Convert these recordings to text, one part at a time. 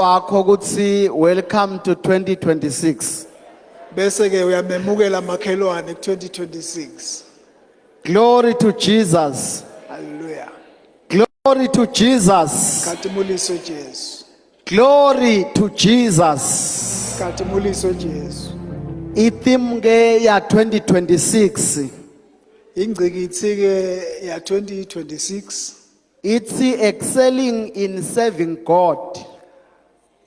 wakho ukuthi welcome to 2026. Bese ke uyamemukela makhelwane ku-2026. Glory to Jesus. Hallelujah. Glory to Jesus. Khatimuliso Jesu. Glory to Jesus. Khatimuliso Jesu. Itheme ke ya 2026 Ingcikithi ke ya 2026 it's excelling in serving God.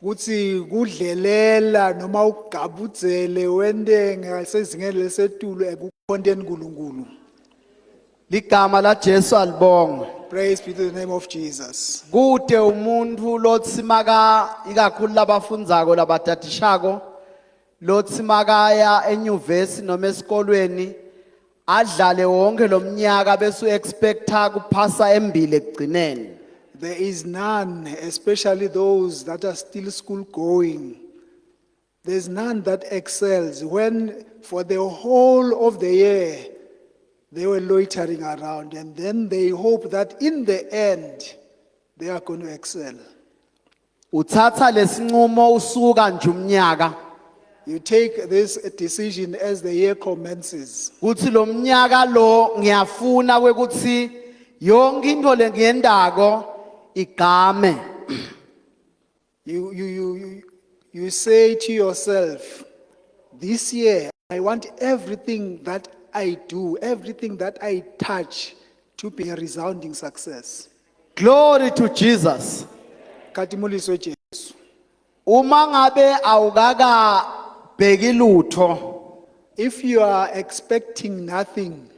kuthi kudlelela noma ugabudzele wende ngasezingeni lesetulo ekukhonteni uNkulunkulu. Ligama la Jesu alibonga. Praise be to the name of Jesus. Kude umuntu lotsimaka ikakhulu labafundzako labatatishako lotsimaka enyuvesi noma esikolweni adlale wonke lomnyaka bese expecta kuphasa embili ekugcineni. There is none, especially those that are still school going. There's none that excels when for the whole of the year they were loitering around and then they hope that in the end they are going to excel. Uthatha lesinqumo usuka nje umnyaka You take this decision as the year commences. kuthi lo mnyaka lo ngiyafuna kwekuthi yonke into lengiyendako igame. You say to yourself, this year I want everything that I do, everything that I touch to be a resounding success. Glory to Jesus. Khatimuliso Jesu. Uma ngabe awukaka bheki lutho If you are expecting nothing,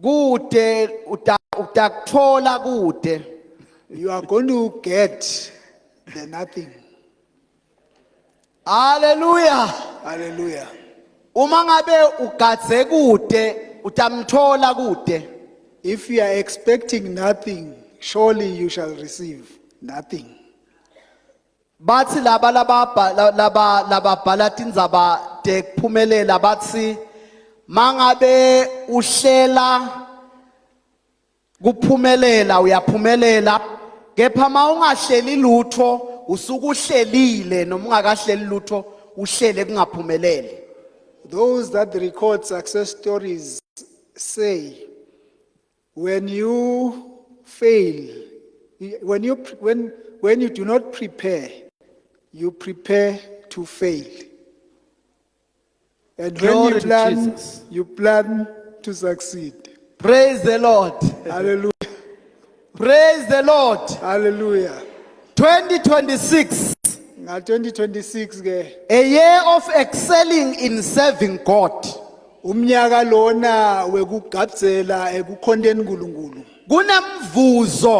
kude utakuthola kude. you are going to get the nothing. Hallelujah. Hallelujah. Uma ngabe ugadze kude utamthola kude. If you are expecting nothing, surely you shall receive nothing. Bathi laba bhala tindzaba tekuphumelela bathi mangabe uhlela kuphumelela uyaphumelela kepha ungahleli lutho usuke uhlelile noma ungakahleli lutho uhlele kungaphumeleli. Those that record success stories say, when you fail, when you do not prepare, you prepare to fail. And when Glory you to plan, Jesus. you plan to succeed. Praise the Lord. Hallelujah. Praise the Lord. Hallelujah. 2026, Nga 2026 ke a year of excelling in serving God. umnyaka lona wekugabzela ekukhonteni uNkulunkulu. Kunemvuzo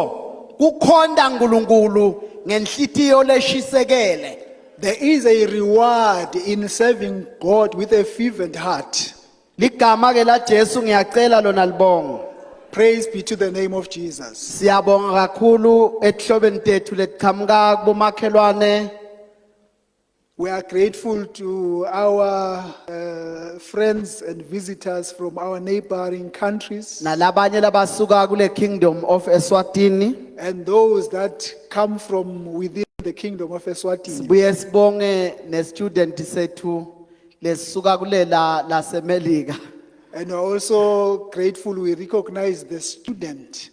kukhonda uNkulunkulu ngenhlitiyo leshisekele. There is a reward in serving God with a fervent heart. Ligama ke la Jesu ngiyacela lona libonga. Praise be to the name of Jesus. Siyabonga kakhulu ehlobeni tethu letiqhamuka kubomakhelwane. We are grateful to our friends and visitors from our neighboring countries Nalabanye labasuka kule kingdom of Eswatini. and those that come from within the kingdom of Eswatini. Sibuye sibonge ne-student sethu lesisuka kulela lasemelika. And we're also grateful we recognize the student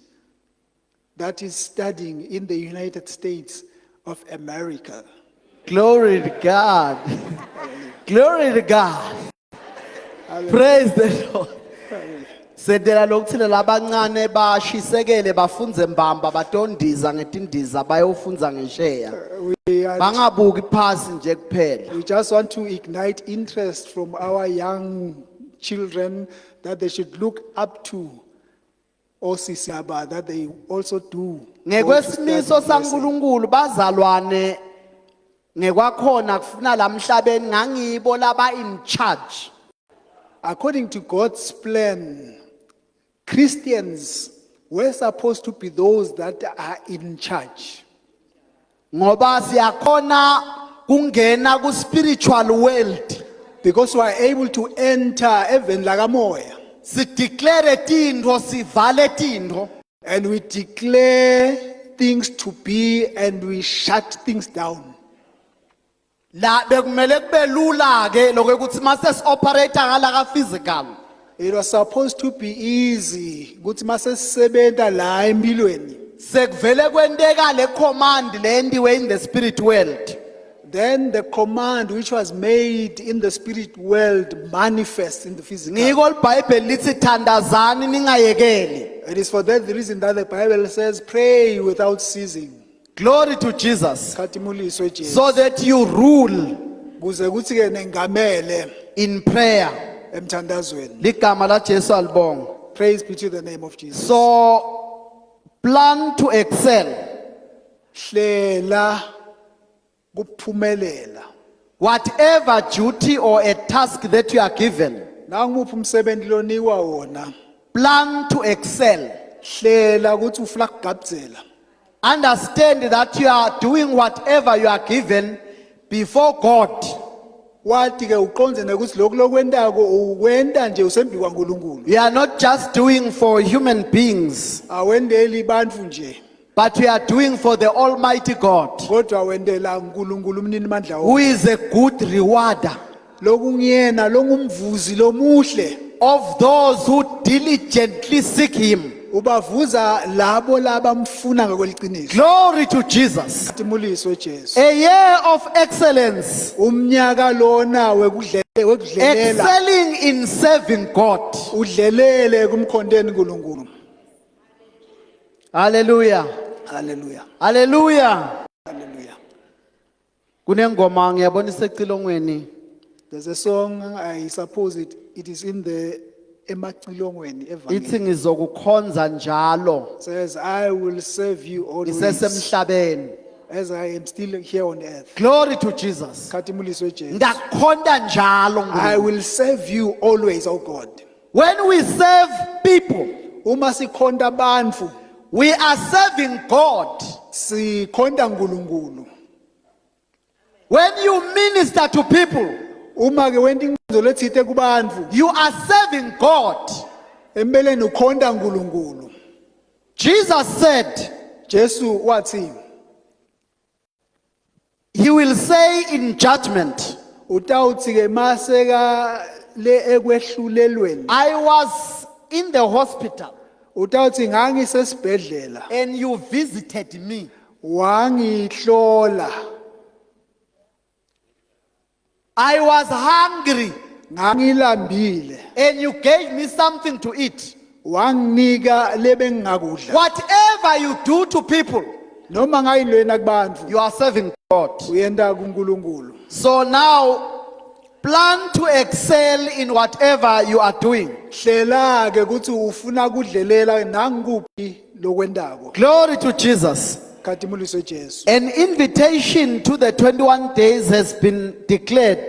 that is studying in the United States of America. Glory to God. Glory to God. Praise the Lord. Sedela lokuthile labancane bashisekele bafunze mbamba batondiza ngetindiza bayofunza ngesheya. Bangabuki phasi nje kuphela. We just want to ignite interest from our young children that they should look up to OCCABA, that they also do. Ngekwesimiso saNkulunkulu bazalwane ngekwakhona kufuna lamhlabeni ngangibo laba in charge. According to God's plan, Christians were supposed to be those that are in charge. Ngoba siyakhona kungena ku spiritual world. Because we are able to enter heaven like a moya. Si declare tindro si vale tindro. And we declare things to be and we shut things down. La bekumele kube lula ke lokho ukuthi mase operate ngala ka physical. It was supposed to be easy ukuthi mase sisebenza la empilweni. Sekuvele kwenteka le command le endiwe in the spirit world. Then the command which was made in the spirit world manifests in the physical. Ngiko iBhayibheli lithi thandazani ningayekeli. It is for that reason that the Bible says pray without ceasing. Glory to Jesus. Khathimuliswe Jesu. So that you rule Kuze kuthi ke nengamele in prayer. emthandazweni. Ligama la Jesu alibonga. Praise be to the name of Jesus. So plan to excel. Hlela kuphumelela. Whatever duty or a task that you are given, Nanguphi umsebenzi lonikwa wona. plan to excel. Hlela ukuthi ufuna kugabzela. Understand that you are doing whatever you are given before God. Wathi ke uqonze ukuthi lokho lokwentako ukwenta nje usembi kwaNkulunkulu. You are not just doing for human beings, Awendeli bantu nje, but you are doing for the Almighty God, kodwa wendela uNkulunkulu umnini mandla who wonke. is a good rewarder Lokungiyena longumvuzi lomuhle. of those who diligently seek Him. Ubavuza labo labamfuna ngokweliciniso. Glory to Jesus. Khathimuliswe Jesu. A year of excellence, Umnyaka lona wekudlelela. excelling in serving God. Udlelele kumkhondeni uNkulunkulu. Hallelujah. Hallelujah. Hallelujah. Hallelujah. Kunengoma ngiyabona isecilongweni. There's a song, I suppose it is in the emacilongweni Ithi evangeli. ngizokukhonza njalo Says, I will serve you always ngisesemhlabeni. as I am still here on earth. Glory to Jesus. Khathimuliswe Jesu. Ndakukhonza njalo I Nkulunkulu. will serve you always, oh God. When we serve people, Uma sikhonda abantu, we are serving God. sikhonda uNkulunkulu. When you minister to people, Uma ke wenta inkonzo lethithe kubantu, you are serving God. empeleni ukhonda uNkulunkulu. Jesus said, Jesu wathi, He will say in judgment, utawuthi ke maseka le ekwehlulelweni. I was in the hospital Utawuthi ngangisesibhedlela, and you visited me. wangihlola, I was hungry ngangilambile, and you gave me something to eat. wanginika lebengakudla. Whatever you do to people, Noma ngayilwena kubantu, you are serving God. uyenda kuNkulunkulu. So now, plan to excel in whatever you are doing. Hlela ke ukuthi ufuna kudlelela nangikuphi lokwendako. Glory to Jesus. Khathimuliswe Jesu. An invitation to the 21 days has been declared.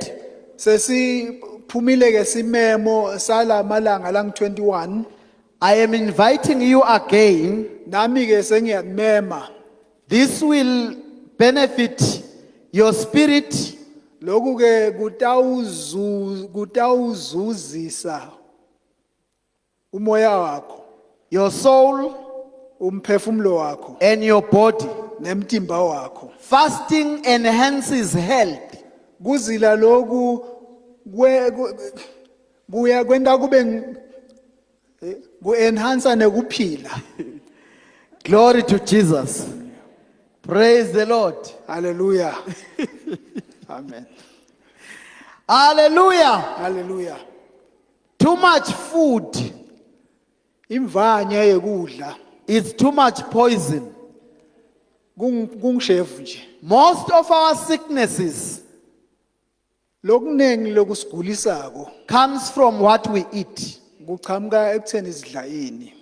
Sesiphumile ke simemo salamalanga lang 21. I am inviting you again. Nami ke sengiyamema. This will benefit your spirit, Lokhu ke kutawuzuzisa umoya wakho, your soul, umphefumulo wakho, and your body. nemtimba wakho. Fasting enhances health. Kuzila lokhu kuya kwenda kube ku-enhansa nekuphila. Glory to Jesus. Praise the Lord. Hallelujah. Amen. Hallelujah. Hallelujah. Too much food Imvanya yekudla is too much poison. kungishevu nje. Most of our sicknesses Lokunengi lokusigulisako comes from what we eat. kuchamuka ekutheni sidla ini.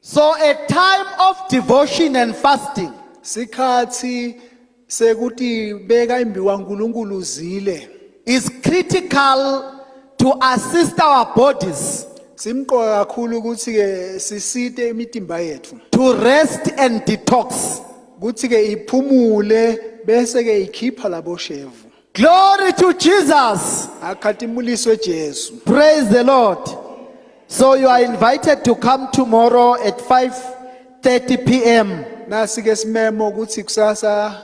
So a time of devotion and fasting Sikhathi sekuti beka imbiwa uNkulunkulu zile. is critical to assist our bodies Simqoka kakhulu ukuthi ke sisite imitimba yethu. to rest and detox. Kuthi ke iphumule bese ke ikhipha labo shevu. Glory to Jesus. Akhathimuliswe Jesu. Praise the Lord. So you are invited to come tomorrow at 5:30 p.m. Nasi ke simemo ukuthi kusasa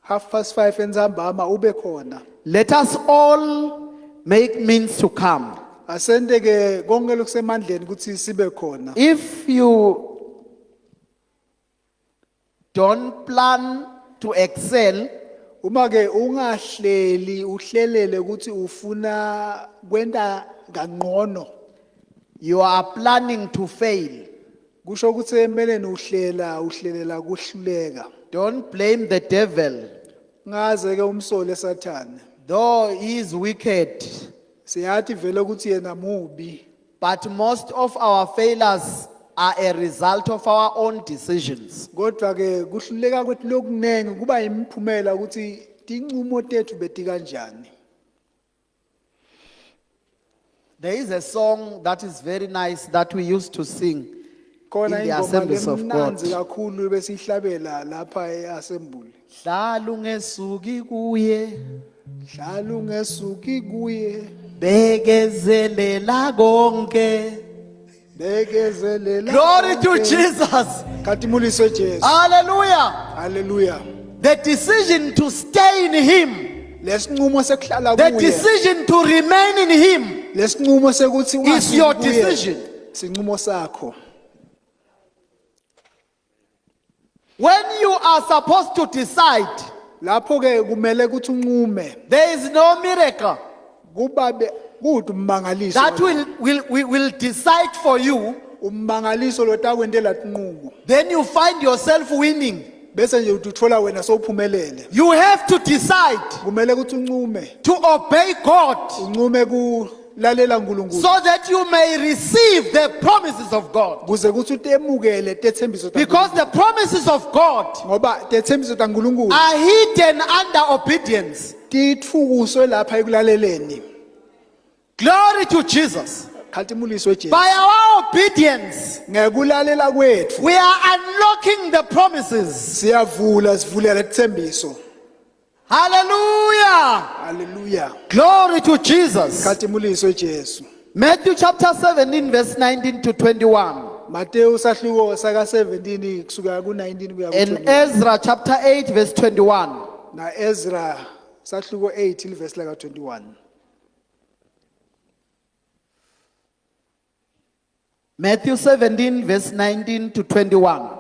5:30 entsambama ube khona. Let us all make means to come. Asende ke konke lokusemandleni ukuthi sibe khona. If you don't plan to excel, Uma ke ungahleli uhlelele ukuthi ufuna kwenta kangcono, you are planning to fail. kusho ukuthi empeleni uhlelela kuhluleka. Don't blame the devil. Ngaze ke umsole sathane. Though he is wicked, Siyathi vele ukuthi yena mubi, but most of our failures are a result of our own decisions. kodwa ke kuhluleka kwethu lokunenge kuba imphumela ukuthi tinqumo tethu beti kanjani. There is a song that is very nice that we used to sing Khona in the ingoma assemblies of God. lemnanzi kakhulu besihlabela lapha eassembly. Hlala ungesuki kuye, Hlala ungesuki kuye, bekezelela konke. bekezelela. Glory to konke. Jesus. Katimuliso Jesu. Hallelujah. Hallelujah. The decision to stay in Him, Lesinqumo sekuhlala the kuye. decision to remain in Him Lesinqumo sekuthi is your ungasuki kuye. decision. Sinqumo sakho. When you are supposed to decide, Lapho ke kumele ukuthi unqume. there is no miracle Kuba kude ummangaliso. that will decide for you. Ummangaliso lo takwentela tinqumo. Then you find yourself winning. Bese nje uthola wena sowuphumelele. You have to decide Kumele ukuthi unqume. to obey God Unqume kulalela uNkulunkulu. so that you may receive the promises of God. Kuze kuthi utemukele tethembiso ta. Because the promises of God Ngoba tethembiso ta uNkulunkulu are hidden under obedience. titfukuswe lapha ekulaleleni. Glory to Jesus. Khatimuliswe Jesu. By our obedience, Ngekulalela kwethu we are unlocking the promises. sivulela tethembiso. Hallelujah. Hallelujah. Glory to Jesus. Khatimuliswe Jesu. Matthew chapter 17, verse 19 to 21. Matthew sahluko saka 17 kusuka ku 19 kuya ku And 21. Ezra chapter 8, verse 21. Na Ezra sahluko 8 verse laka 21. Matthew 17, verse 19 to 21.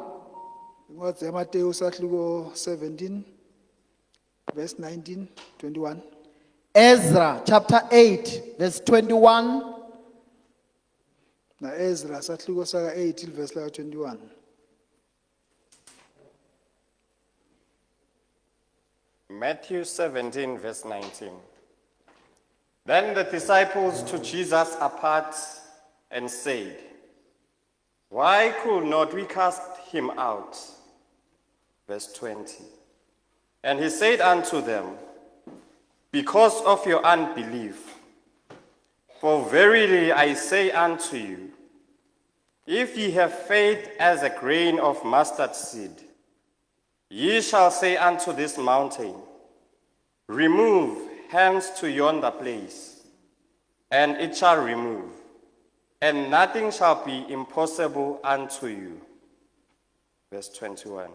Incwadi yaMateyu sahluko 17 verse 19 21. Ezra chapter 8, verse 21. Na Ezra sahluko saka 8 verse laka 21. Matthew 17, verse 19. Then the disciples took Jesus apart and said, "Why could not we cast him out?" Verse 20. And he said unto them, "Because of your unbelief. For verily I say unto you, if ye have faith as a grain of mustard seed, ye shall say unto this mountain, Remove hence to yonder place, and it shall remove, and nothing shall be impossible unto you." Verse 21.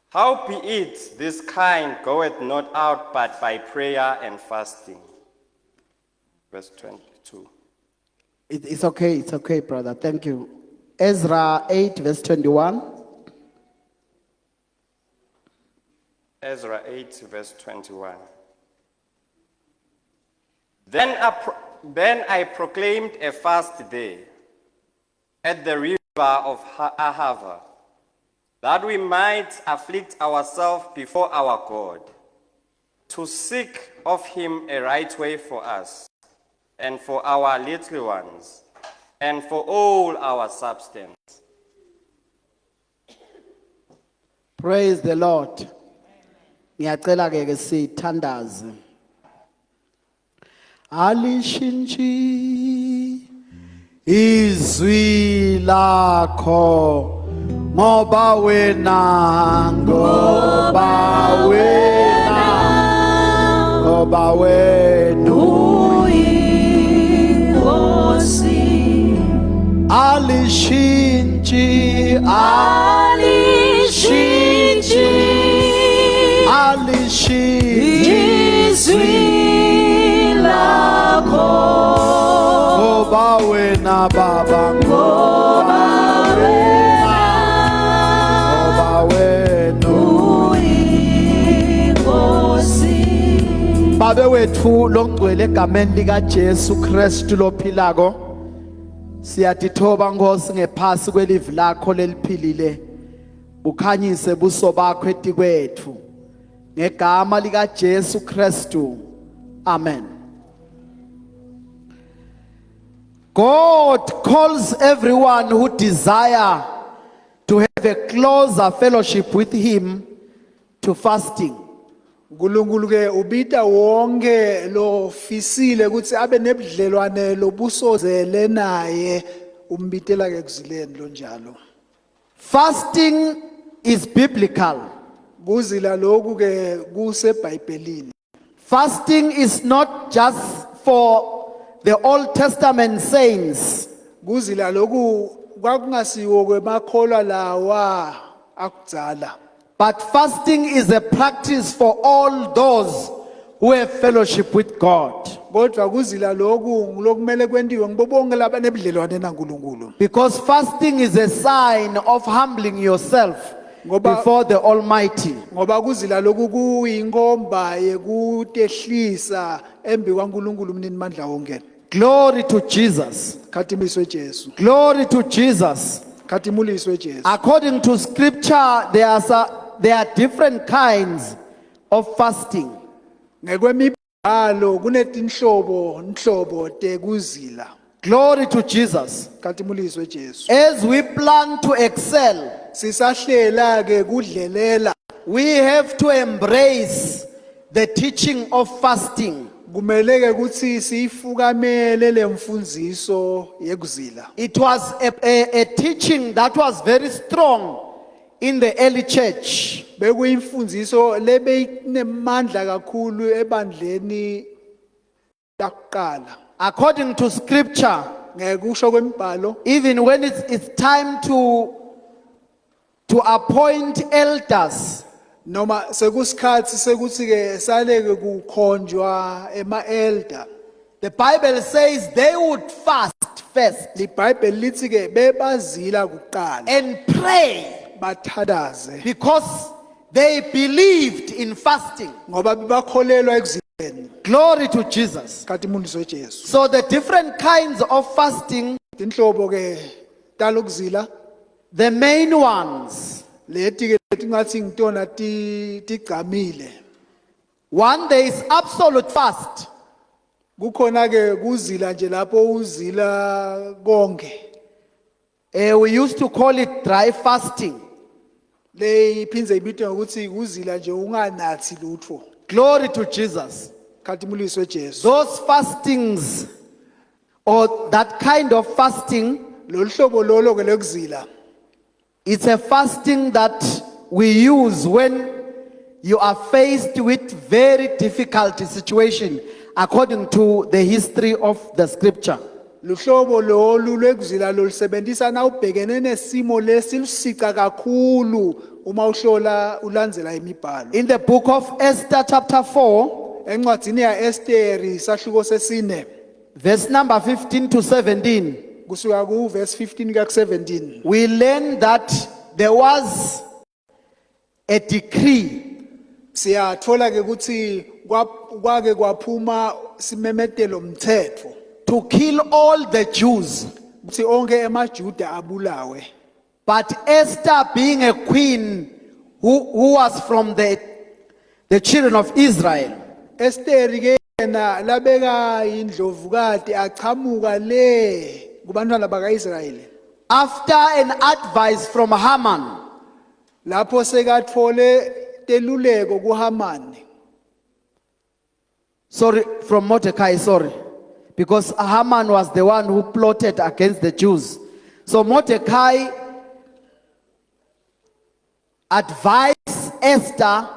Howbeit this kind goeth not out but by prayer and fasting. Verse 22. It's okay, brother. Thank you. Ezra 8, verse 21. Ezra 8, verse 21. Then I proclaimed a fast day at the river of Ahava, that we might afflict ourselves before our God, to seek of him a right way for us, and for our little ones, and for all our substance. Praise the Lord. Ngiyacela ke sithandaze. Alishintshi izwi lakho ngoba wena alishintshi lishithi Izwi lakho ngoba wena baba ngoba ngoba wena uyinkosi. Babe wethu longcwele egameni lika Jesu Kristu lophilako siyadithoba Nkosi ngephasi kwelivi lakho leliphilile bukhanyise buso bakho etikwethu ngegama lika Jesu Kristu amen. God calls everyone who desire to have a closer fellowship with him to fasting. uNkulunkulu ke ubita wonke lo fisile ukuthi abe nebudlelwane lobusozele naye umbitela ke kuzileni lo njalo. Fasting is biblical. Kuzila lokhu ke kuseBhayibhelini. Fasting is not just for the Old Testament saints. Kuzila lokhu kwakungasiwo kwemakholwa lawa akudzala. But fasting is a practice for all those who have fellowship with God. Kodwa kuzila lokhu lokumele kwentiwe ngibo bonke labanebudlelwane naNkulunkulu. Because fasting is a sign of humbling yourself Ngoba- before the Almighty. Ngoba kuzila lokhu kuyinkomba yekutehlisa embi kwaNkulunkulu umnini mandla wonke. Glory to Jesus. Khatimiswe Jesu. Glory to Jesus. Khatimuliswe Jesu. According to scripture, there are different kinds of fasting. Ngekwemibhalo kunetinhlobo tekuzila. Glory to Jesus. Khatimuliswe Jesu. As we plan to excel, Sisahlela ke kudlelela we have to embrace the teaching of fasting. kumele ke kuthi sifukamele lemfundiso yekuzila. It was a teaching that was very strong in the early church. Bekuyimfundiso lebeyinemandla kakhulu ebandleni lakuqala. According to scripture, Ngekusho kwemibhalo even when it's time to appoint elders, noma sekusikhathi sekuthi ke saleke kukhonjwa ema-elder. the Bible says they would fast first LiBhayibheli lithi ke bebazila kuqala and pray bathadaze because they believed in fasting. ngoba bebakholelwa ekuzileni. Glory to Jesus. Khatimuliswe Jesu. So the different kinds of fasting, Tinhlobo ke talokuzila the main ones. leti ke tingathi ngitona tigcamile. One, there is absolute fast. Kukhona ke kuzila nje lapho uzila konke. We used to call it dry fasting. Le iphindze ibitwe ngokuthi kuzila nje unganathi lutho. Glory to Jesus. Khatimuliswe Jesu. Those fastings or that kind of fasting, Lo hlobo lolo ke lekuzila it's a fasting that we use when you are faced with very difficult situation according to the history of the scripture. luhlobo lolu lwekuzila lolusebenzisa na ubhekene nesimo lesilusica kakhulu uma uhlola ulandzela imibhalo. In the book of Esther chapter 4, Encwadzini ya Esteri sahluko sesine verse number 15 to 17, kusuka ku verse 15 kuya ku 17 we learn that there was a decree siyathola ke ukuthi kwake kwaphuma simemetelo mthetho to kill all the Jews. ukuthi onke emaJuda abulawe. But Esther, being a queen who was from the children of Israel, Esteri ke yena labeka indlovukati achamuka le kubantwana bakaIsrayeli. after an advice from Haman, Lapho sekathole teluleko kuHamani. from Mordecai, because Haman was the one who plotted against the Jews. So Mordecai advised Esther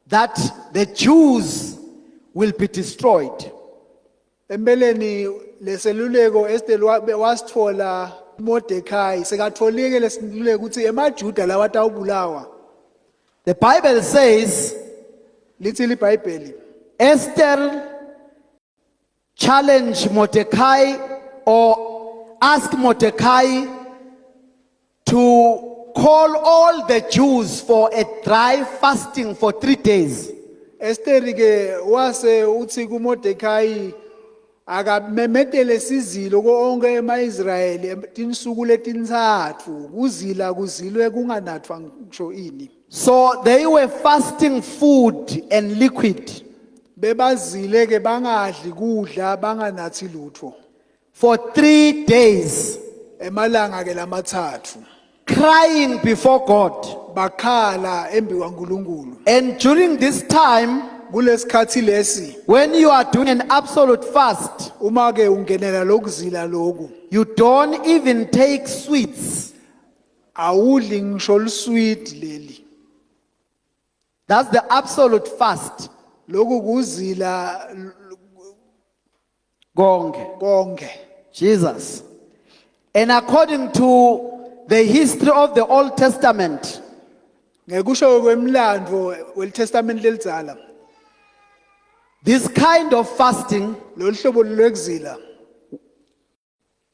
that the Jews will be destroyed. Empeleni leseluleko Esther wasithola Mordecai sekatholike lesiluleko ukuthi emaJuda lawa atawubulawa. The Bible says lithi liBhayibheli Esther challenged Mordecai or asked Mordecai to call all the Jews for a dry fasting for 3 days. Esther ke wase uthi kuMordekhai akamemetele sizilo konke emaIsrayeli tinsuku letintathu kuzila kuzilwe kunganathwa ngisho ini. So they were fasting food and liquid Bebazile ke bangadli kudla banganathi lutho for 3 days, emalanga ke lamathathu crying before God. bakhala embi kwaNkulunkulu. And during this time, Kulesikhathi lesi when you are doing an absolute fast, uma ke ungenela lokuzila lokhu you don't even take sweets. awudli ngisho lusweet leli. That's the absolute fast. Lokhu kuzila Gonge. konke. Jesus. And according to the history of the Old Testament, Ngekusho kwemlandvo weLtestament lelidzala this kind of fasting lolu hlobo lwekuzila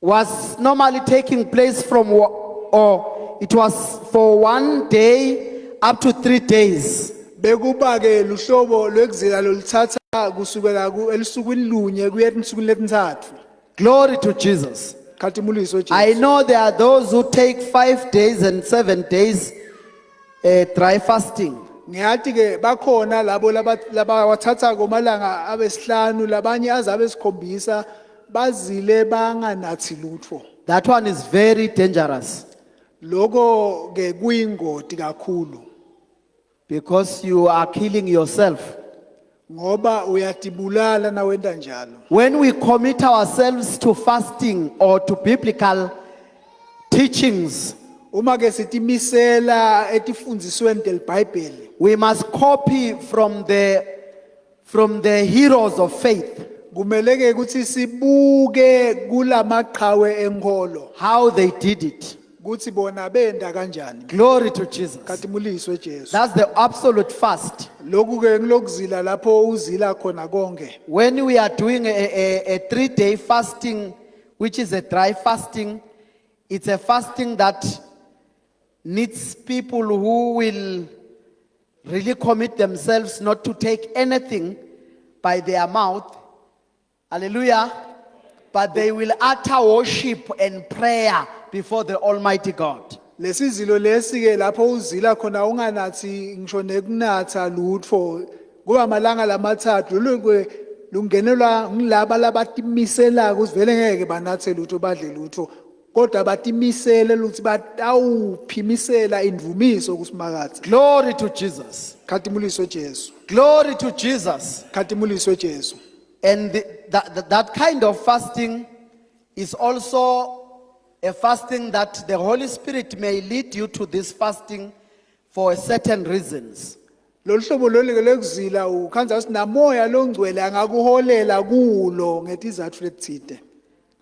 was normally taking place from, or it was for 1 day up to 3 days. bekuba ke luhlobo lwekuzila lolithatha kusukela elisukwini lunye kuya elisukwini letintathu. Glory to Jesus. Khathimuliso I Jesu. know there are those who take 5 days and 7 days dry fasting. Ngiyathi ke bakhona labo labawathatha komalanga abesihlanu labanye azabe esikhombisa bazile banganathi lutho. That one is very dangerous Lokho ke kuyingoti kakhulu because you are killing yourself. ngoba uyatibulala na wenda njalo. When we commit ourselves to fasting or to biblical teachings, Uma ke sitimisela etifundisweni delBhayibheli we must copy from the heroes of faith, kumele ke ukuthi sibuke kulamaqhawe enkolo how they did it. kuthi bona benda kanjani. Glory to Jesus. Khathimuliswe Jesu. That's the absolute fast. Lokhu ke ngilokuzila lapho uzila khona konke. When we are doing a 3-day fasting, which is a dry fasting, it's a fasting that needs people who will really commit themselves not to take anything by their mouth. Hallelujah. But they will utter worship and prayer before the Almighty God. Lesizilo lesi ke lapho uzila khona unganathi ngisho nekunatha lutho kuba malanga lamathathu lokwe lungenelwa ngilaba labatimisela kuzivele ngeke banathe lutho badle lutho kodwa batimisele ukuthi batawuphimisela indvumiso kusimakathe. Glory to Jesus. Khathimuliso Jesu. Glory to Jesus. Khathimuliso Jesu. And that kind of fasting is also a fasting that the Holy Spirit may lead you to this fasting for certain reasons. Lolu hlobo lolu ke lekuzila ukhanza ukuthi namoya longcwele angakuholela kulo ngetizathu letithide.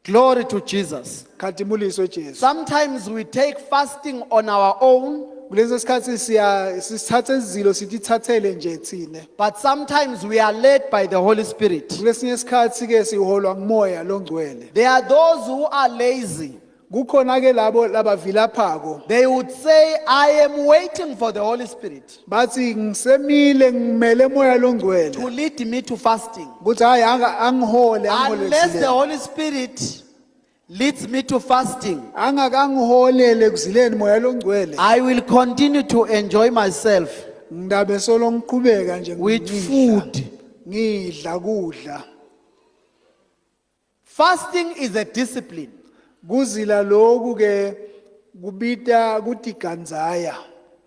Glory to Jesus. Khathimuliso Jesu. Sometimes we take fasting on our own, Kuleso sikhathi sithatha izilo sitithathele nje thine. but sometimes we are led by the Holy Spirit. Kulesinye isikhathi ke siholwa ngumoya longcwele. There are those who are lazy. Kukhona ke labo labavilaphako. They would say, I am waiting for the Holy Spirit Bathi ngisemile ngimele moya longcwele. to lead me to fasting. Kuthi hayi angihole Unless the angihole. Holy Spirit leads me to fasting, Angangangholele kuzileni moya longcwele. I will continue to enjoy myself Ngidabe solo ngiqhubeka nje with ngidla. food. Ngidla kudla. Fasting is a discipline. Kuzila lokhu ke kubita kuthi ganzaya.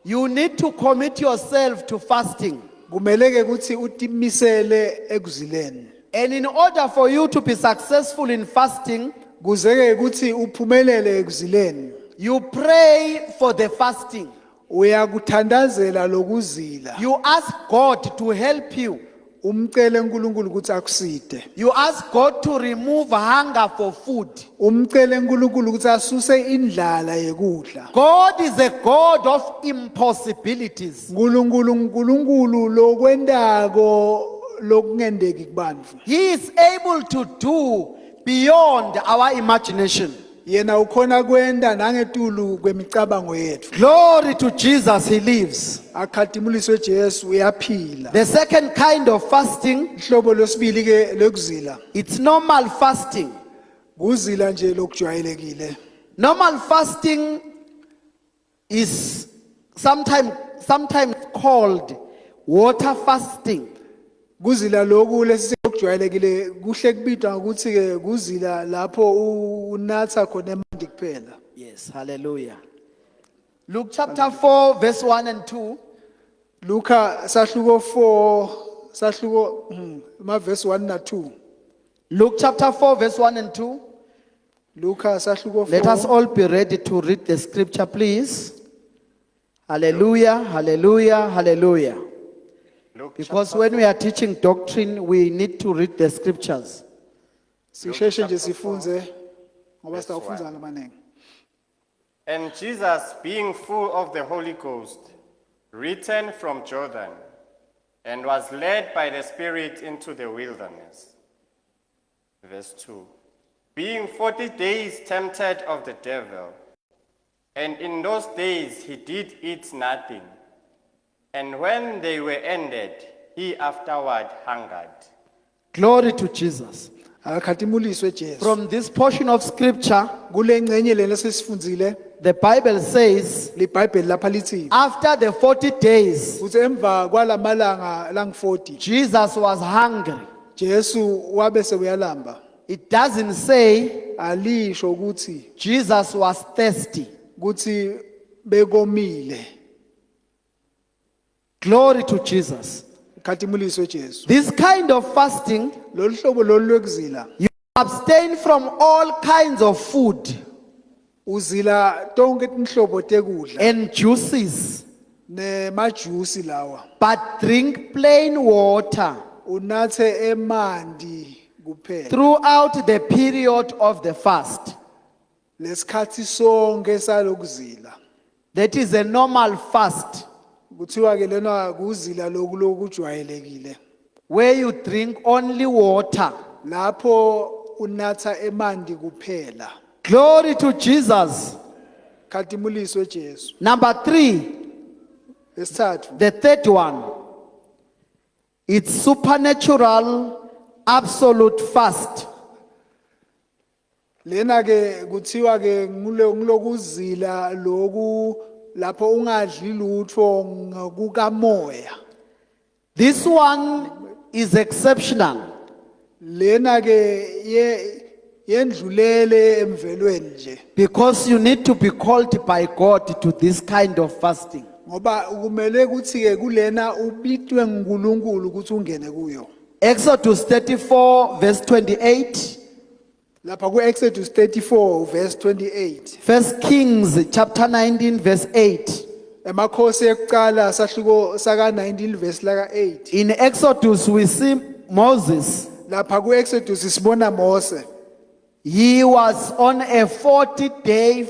You need to commit yourself to fasting. Kumele ke kuthi utimisele ekuzileni. And in order for you to be successful in fasting, Kuzeke kuthi uphumelele ekuzileni. you pray for the fasting. Uyakuthandazela lokuzila. You ask God to help you umcele uNkulunkulu ukuthi akuside. You ask God to remove hunger for food. Umcele uNkulunkulu ukuthi asuse indlala yekudla. God is a God of impossibilities. Unkulunkulu lokwendako lokungendeki kubantu. He is able to do beyond our imagination. Yena ukhona kwenda nangetulu kwemicabango yethu. Glory to Jesus, He lives. Akhatimuliswe Jesu uyaphila. The second kind of fasting, Ihlobo losibili ke lokuzila. it's normal fasting. Kuzila nje lokujwayelekile. Normal fasting is sometimes called water fasting. Kuzila lokhu lesikujwayelekile kuhle kubitwa ukuthi ke kuzila lapho unatha khona emanti kuphela. Yes, hallelujah. Luke chapter 4, verse 1 and 2. Luka sahluko ma verse 1 na 2. Luke chapter 4, verse 1 and 2. Luka sahluko 4. Let us all be ready to read the scripture, please. Hallelujah, hallelujah, hallelujah. Luke Because chapter when we are teaching doctrine, we need to read the scriptures. Sisheshe nje sifunze ngoba sitawufunza ngamaningi. And Jesus, being full of the Holy Ghost, returned from Jordan and was led by the Spirit into the wilderness. Verse 2. Being 40 days tempted of the devil, and in those days he did eat nothing. And when they were ended, he afterward hungered. Glory to Jesus. Akakhatimuliswe Jesu. From this portion of scripture, Kule ngcenye lena sesifundzile the Bible says, liBhayibheli lapha lithi after the 40 days, uthi emva kwalamalanga lang40 Jesus was hungry. Jesu wabe sekuyalamba. It doesn't say Alisho ukuthi Jesus was thirsty. kuthi bekomile. Glory to Jesus. Khatimuliswe Jesu. This kind of fasting, Lolu hlobo lolu lwekuzila you abstain from all kinds of food uzila tonke tinhlobo tekudla and juices, nemajusi lawa. but drink plain water Unathe emanti kuphela. throughout the period of the fast. Lesikhathi sonke salokuzila. That is a normal fast Kuthiwa ke lena kuzila lokujwayelekile. where you drink only water. Lapho unatha emanti kuphela. Glory to Jesus. Khatimuliswe Jesu. Number 3, Lesithathu, the third one, it's supernatural absolute fast. lena ke kuthiwa ke ngilokuzila loku lapho ungadli lutho ngokukamoya. This one is exceptional Lena ke yendlulele emvelweni nje. because you need to be called by God to this kind of fasting. Ngoba kumele kuthi ke kulena ubitwe nguNkulunkulu ukuthi ungene kuyo. Exodus 34 verse 28, Lapha ku-Exodus 34 verse 28. 1 Kings chapter 19 verse 8. Emakhosi ekuqala sahluko saka 19 verse laka 8. In Exodus we see Moses. Lapha ku-Exodus sibona Mose. He was on a 40-day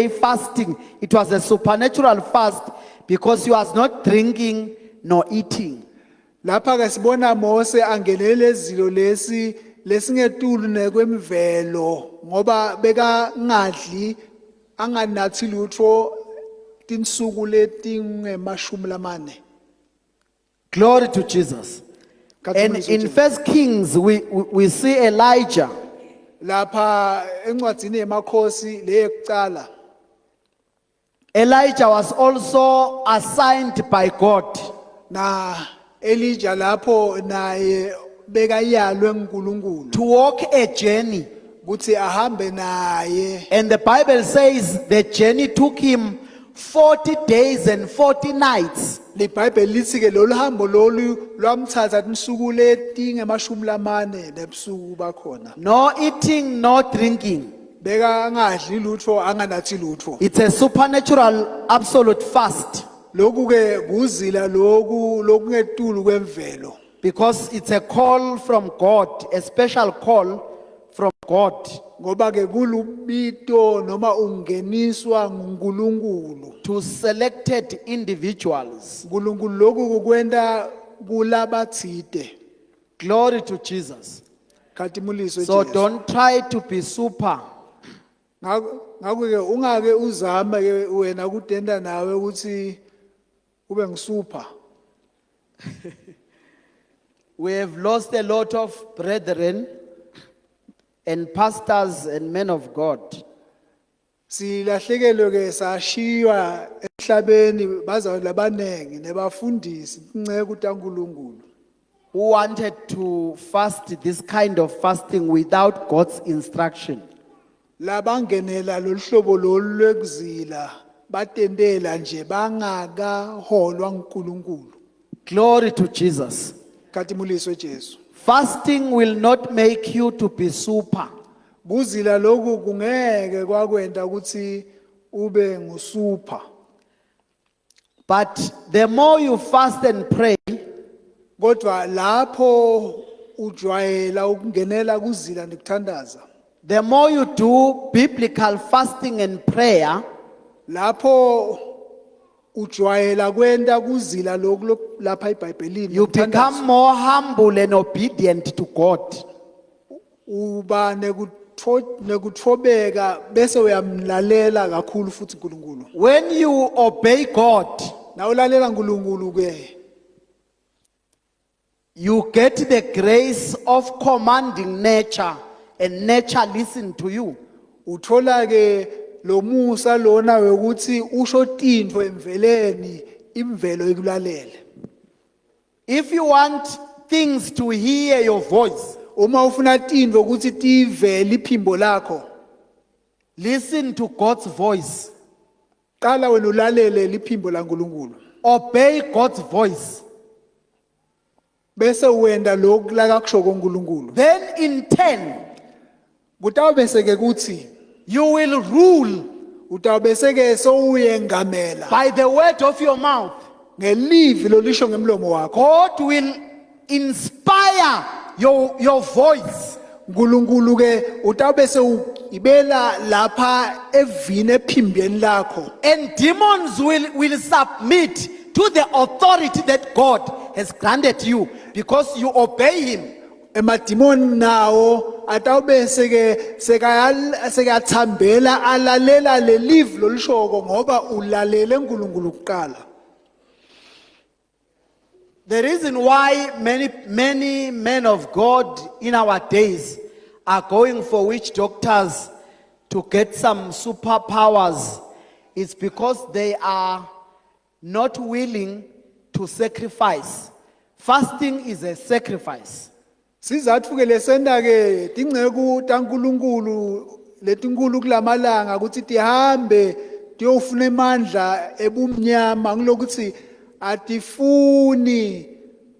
fasting. It was a supernatural fast because he was not drinking nor eating. Lapha ke sibona Mose angenele zilo lesingetulu nekwemvelo ngoba beka ngadli anganathi lutho tinsuku letingemashumi lamane. Glory to Jesus. And in 1 Kings we see Elijah. Lapha encwadini yemakhosi leyekuqala Elijah was also assigned by God na Elijah lapho naye bekayalwe nguNkulunkulu to walk a journey. kuthi ahambe naye. And the Bible says the journey took him 40 days and 40 nights. LiBhayibheli lithi ke lolu hambo lolu lwamthatha insuku letingemashumi lamane nebusuku bakhona. No eating, no drinking. Beka ngadli lutho anganathi lutho. It's a supernatural absolute fast. Lokhu ke kuzila lokhu lokungetulu kwemvelo. Because it's a call from God, a special call from God ngoba ke kulubito noma ungeniswa nguNkulunkulu. to selected individuals. uNkulunkulu lokhu kukwenda kulabathide. Glory to Jesus. Khathimuliso So Jesu. don't try to be super. Ngakho ke ungake uzama ke wena kudenda nawe ukuthi ube ngisupha. We have lost a lot of brethren and pastors and men of God Silahlekelwe ke sashiywa emhlabeni baza labanengi nebafundisi inceke uNkulunkulu. who wanted to fast this kind of fasting without God's instruction. Labangenela loluhlobo lolwekuzila batendela nje bangakaholwa uNkulunkulu. Glory to Jesus. Khathimuliso Jesu. Fasting will not make you to be super. Kuzila lokhu kungeke kwakwenda ukuthi ube ngusupha. But the more you fast and pray, Kodwa lapho ujwayela ukungenela kuzila nekuthandaza. the more you do biblical fasting and prayer, Lapho ujwayela kwenda kuzila lokhu lapha eBhayibhelini. you become more humble and obedient to God. Uba nekuthobeka bese uyamlalela kakhulu futhi uNkulunkulu. When you obey God, Na ulalela uNkulunkulu ke you get the grace of commanding nature, and nature listen to you. uthola ke lo musa lona ukuthi usho tintfo emveleni imvelo ikulalele. If you want things to hear your voice, Uma ufuna tintfo ukuthi tivele iphimbo lakho, listen to God's voice. qala wena ulalele liphimbo laNkulunkulu. Obey God's voice. Bese uwenda lokhu lakakusho koNkulunkulu. Then in turn, Kutawubese ke kuthi you will rule utawubese ke sowuyengamela by the word of your mouth. ngelivi lolisho ngemlomo wakho. God will inspire your voice. uNkulunkulu ke utawubese ibela lapha evini ephimbeni lakho. And demons will submit to the authority that God has granted you because you obey Him. Emadimoni nawo atawubese ke sekathambela alalela lelivi lolishoko ngoba ulalele uNkulunkulu kuqala. The reason why many men of God in our days are going for witch doctors to get some superpowers is because they are not willing to sacrifice. Fasting is a sacrifice. Sizathu ke lesenda ke tingceku taNkulunkulu letinkulu kulamalanga ukuthi tihambe tiyofuna emandla ebumnyama ngilokuthi atifuni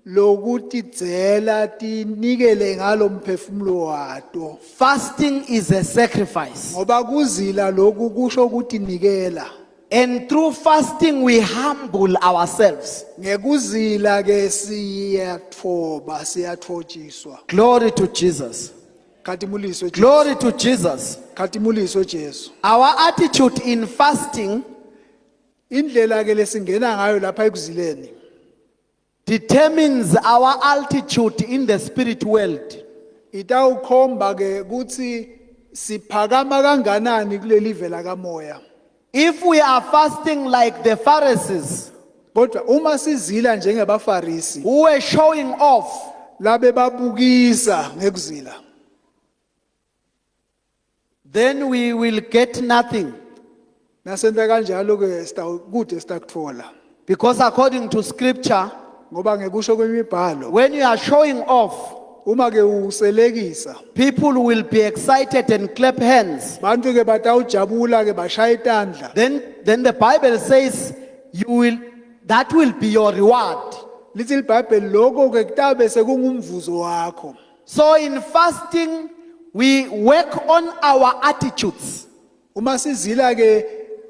lokutidzela tinikele ngalo mphefumulo wato. Fasting is a sacrifice. Ngoba kuzila lokhu kusho ukuthi nikela. And through fasting we humble ourselves. Ngekuzila ke siyathoba siyathotshiswa. Glory to Jesus. Khathimuliso Jesu. Glory to Jesus. Khathimuliso Jesu. Our attitude in fasting Indlela ke lesingena ngayo lapha ekuzileni determines our altitude in the spirit world. itawukhomba ke ukuthi siphakama kanganani kuleli vela kamoya. If we are fasting like the Pharisees Kodwa uma sizila njengebafarisi who were showing off, labe babukisa ngekuzila, then we will get nothing. nasenta kanjalo ke kude sitakuthola Because according to scripture, ngoba ngekusho kwemibhalo when you are showing off, uma ke uselekisa people will be excited and clap hands. bantu ke batawujabula ke bashaya itandla. Then the Bible says that will be your reward. Lithi iBhayibheli lokho ke kutabe sekungumvuzo wakho. So in fasting, we work on our attitudes. Uma sizila ke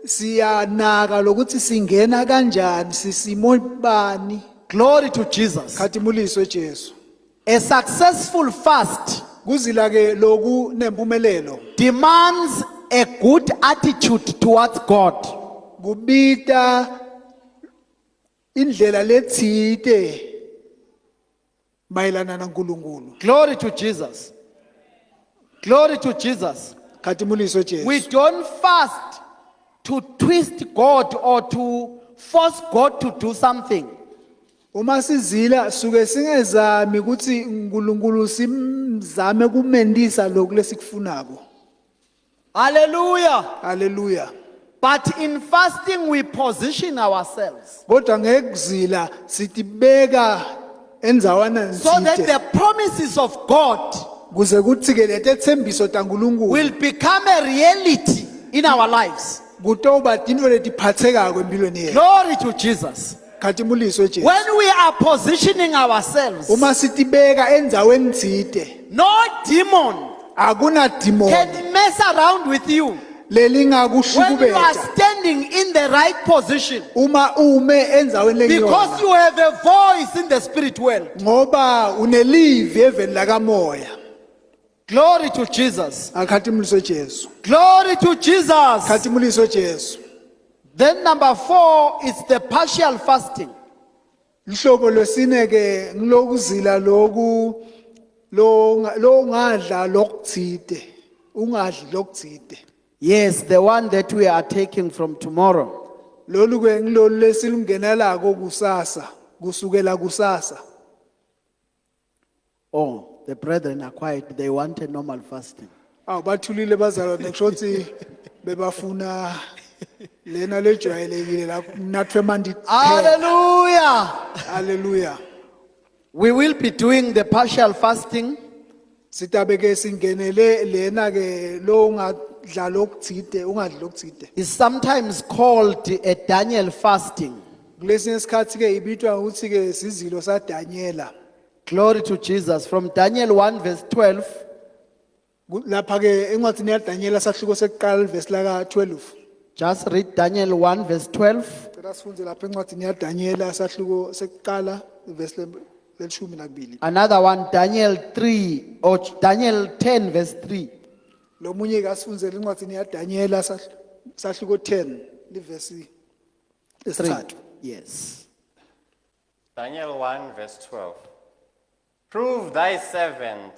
siyanaka lokuthi singena kanjani sisimo bani. Glory to Jesus. Khathimuliswe Jesu. A successful fast Kuzila ke loku nempumelelo. demands a good attitude towards God. Kubita indlela letsite mayelana naNkulunkulu. Glory to Jesus. Glory to Jesus. Khathimuliswe We Jesu. don't fast to twist God or to force God to do something. Uma sizila suke singezami ukuthi uNkulunkulu simzame kumendisa lokhu lesikufunako. Hallelujah. Hallelujah. But in fasting, we position ourselves Kodwa ngekuzila sitibeka enzawana so that nsite the promises of God kuze kuthi ke letethembiso taNkulunkulu will become a reality in our lives. kutoba tinto letiphathekako empilweni yethu. Glory to Jesus. Khathimuliswe Jesu. When we are positioning ourselves, Uma sitibeka enzaweni nsite no demon akuna demon can mess around with you. When you are lelingakushukubeta standing in the right position, uma ume enzaweni because lengiyona you have a voice in the spirit world. ngoba unelivi eveni lakamoya. Glory to Jesus. Akhathimuliswe Jesu. Glory to Jesus. Khathimuliswe Jesu. Then number 4 is the partial fasting. Ihlobo lwesine ke ngilokuzila loku lo ngadla lokutsite. Ungadli lokutsite. Yes, the one that we are taking from tomorrow. Lolu ke ngilolu lesilungenelako kusasa, kusukela kusasa. Oh, the brethren are quiet. They want a normal fasting. Aw bathulile bazalwane kushothi bebafuna lena lejwayelekile la nathwe mandi. Hallelujah. Hallelujah. We will be doing the partial fasting Sitabeke singenele lena ke lo ngadla lokutsite, ungadli lokutsite. is sometimes called a Daniel fasting. Kulesinye isikhathi ke ibitwa ukuthi ke sizilo sa Daniela. Glory to Jesus. From Daniel 1 verse 12, Lapha ke encwadini ya Daniela sahluko sekuqala verse la ka 12. just read Daniel 1 verse 12. Cela sifunze lapha encwadini ya Daniela sahluko sekuqala verse leshumi nakubili. Another one, Daniel 3 or Daniel 10 verse 3. Lo munye ke asifunzele encwadini ya Daniela sahluko 10 liverse 3. lesithathu. Yes. Daniel 1 verse 12. Prove thy servant,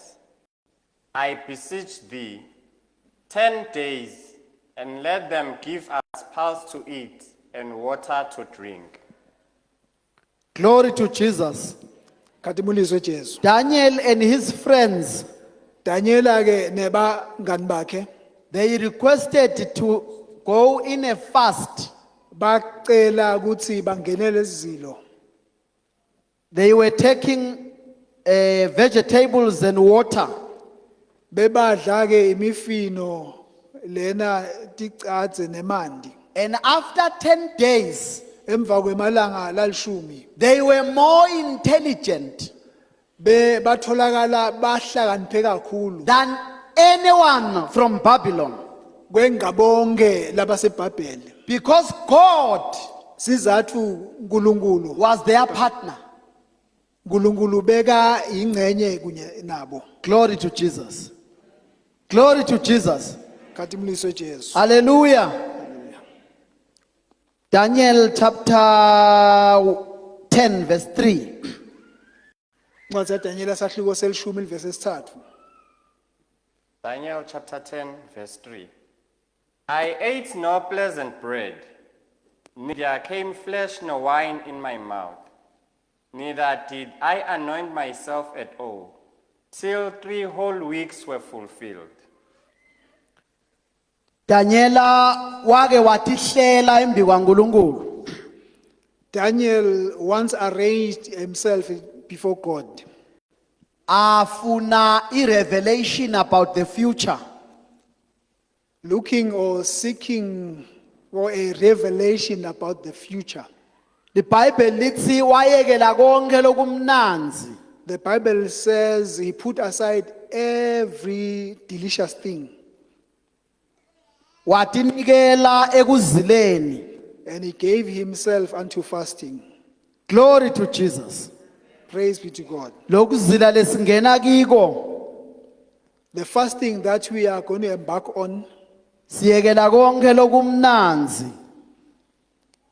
I beseech thee, 10 days, and let them give us pulse to eat and water to drink. Glory to Jesus. Khathimuliswe Jesu. Daniel and his friends, Daniela ke nebangani bakhe they requested to go in a fast. bacela ukuthi bangenele izilo. They were taking vegetables and water. Bebadla ke imifino lena ticatse nemandi. And after 10 days, Emva kwemalanga lalishumi they were more intelligent batholakala bahlakaniphe kakhulu than anyone from Babylon. kwengabonke labasebhabhele. Because God Sizathu uNkulunkulu was their partner. uNkulunkulu beka ingcenye kunye nabo. Glory to Jesus. Glory to Jesus. Khathimuliswe Jesu. Hallelujah. Daniel chapter 10 verse 3. Incwadi yaDaniela sahluko selishumi liverse lesithathu. Daniel chapter 10 verse 3. I ate no pleasant bread, neither came flesh nor wine in my mouth, neither did I anoint myself at all, till 3 whole weeks were fulfilled. Daniela wake watihlela embi kwaNkulunkulu. Daniel once arranged himself before God. Afuna i-revelation about the future. Looking or seeking for a revelation about the future. The Bible lithi wayekela konke lokumnanzi. The Bible says he put aside every delicious thing Watinikela ekuzileni. and he gave himself unto fasting. Glory to Jesus. Praise be to God. Lokuzila lesingena kiko, The fasting that we are going to embark on, siyekela konke lokumnanzi.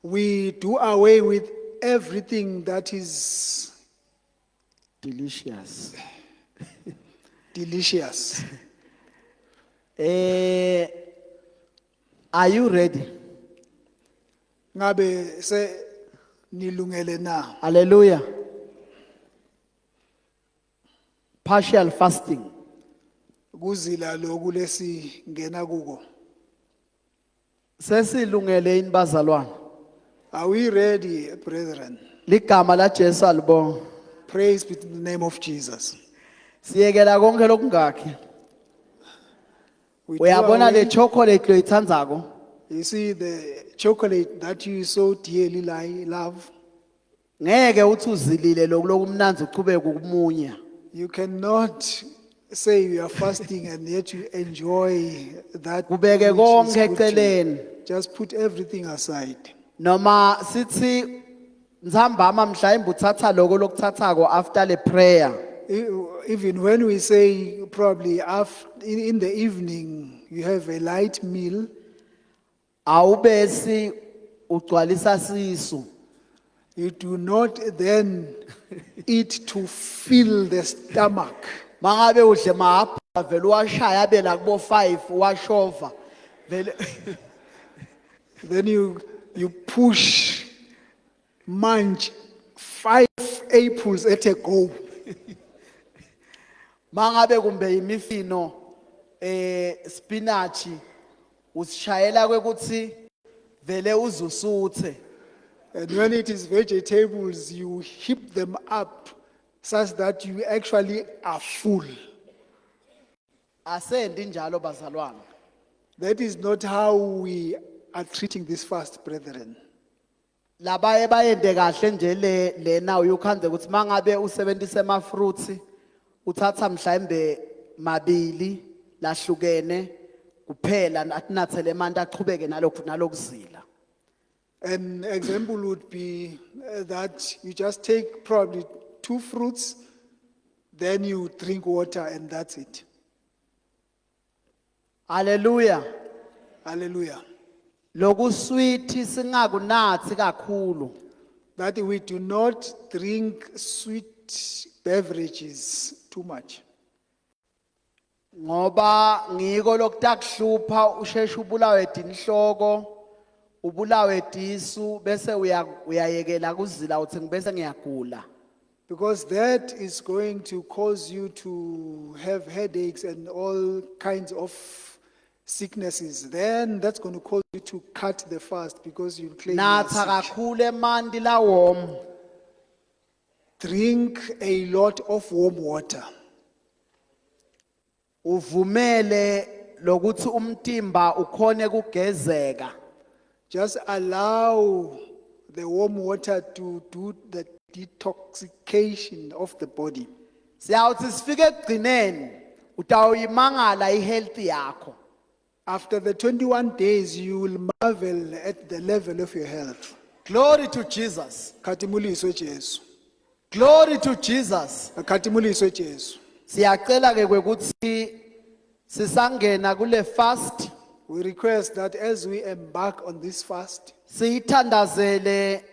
we do away with everything that is Delicious. delicious. Are you ready? Ngabe se nilungele na? Hallelujah. Partial fasting. Kuzila lokhu lesingena kuko. Sesilungele ini bazalwane? Are we ready, brethren? Ligama la Jesu alibonga. Praise be to the name of Jesus. Siyekela konke lokungakhi. We do Uyabona le away- chocolate loyithandzako? You see the chocolate that you so dearly love, Ngeke uthi uzilile lokumnanzi uqhubeke ukumunya. you cannot say you are fasting and yet you enjoy that. Kubeke which is konke good to you. eceleni. Just put everything aside. Noma sithi nzambama mhlawumbe uthatha lokho lokuthathako after le prayer. Even when we say probably after, in the evening, you have a light meal, Awubesi ugcwalisa sisu. you do not then eat to fill the stomach. Mangabe udle mahapha vele uwashaya abe la kubo 5 uwashova. Vele Then you push, munch 5 apples at a go. mangabe kumbe imifino spinach usishayela kwekuthi vele uzusuthe. And when it is vegetables, you heap them up such that you actually are full. Asendi njalo bazalwane. That is not how we are treating this fast, brethren. Labaye bayende kahle nje le now ukhanze ukuthi mangabe usebenzise ama fruits uthatha mhlawumbe mabili lahlukene kuphela atinathele emanti aqhubeke nalokuzila. An example would be that you just take probably 2 fruits, then you drink water, and that's it. Hallelujah. Hallelujah. Lokusweet singakunathi kakhulu. That we do not drink sweet beverages too much. Ngoba ngiko lokutakuhlupha usheshe ubulawe dinhloko ubulawe disu bese uyayekela kuzila uthi ngibese ngiyagula. Because that is going to cause you to have headaches and all kinds of sicknesses. Then that's going to cause you to cut the fast because you claim you are Natha sick. kakhulu emanti la warm. Drink a lot of warm water. Uvumele lokuthi umtimba ukhone kugezeka. Just allow the warm water to do the detoxification of the body. Siyawuthi sifike ekugcineni utawuyimangala ihealth yakho. After the 21 days, you will marvel at the level of your health. Glory to Jesus. Khatimuliso Jesu. Glory to Jesus. Khatimuliso Jesu. Siyacela ke ukuthi sisangena kule fast We request that as we embark on this fast, siyithandazele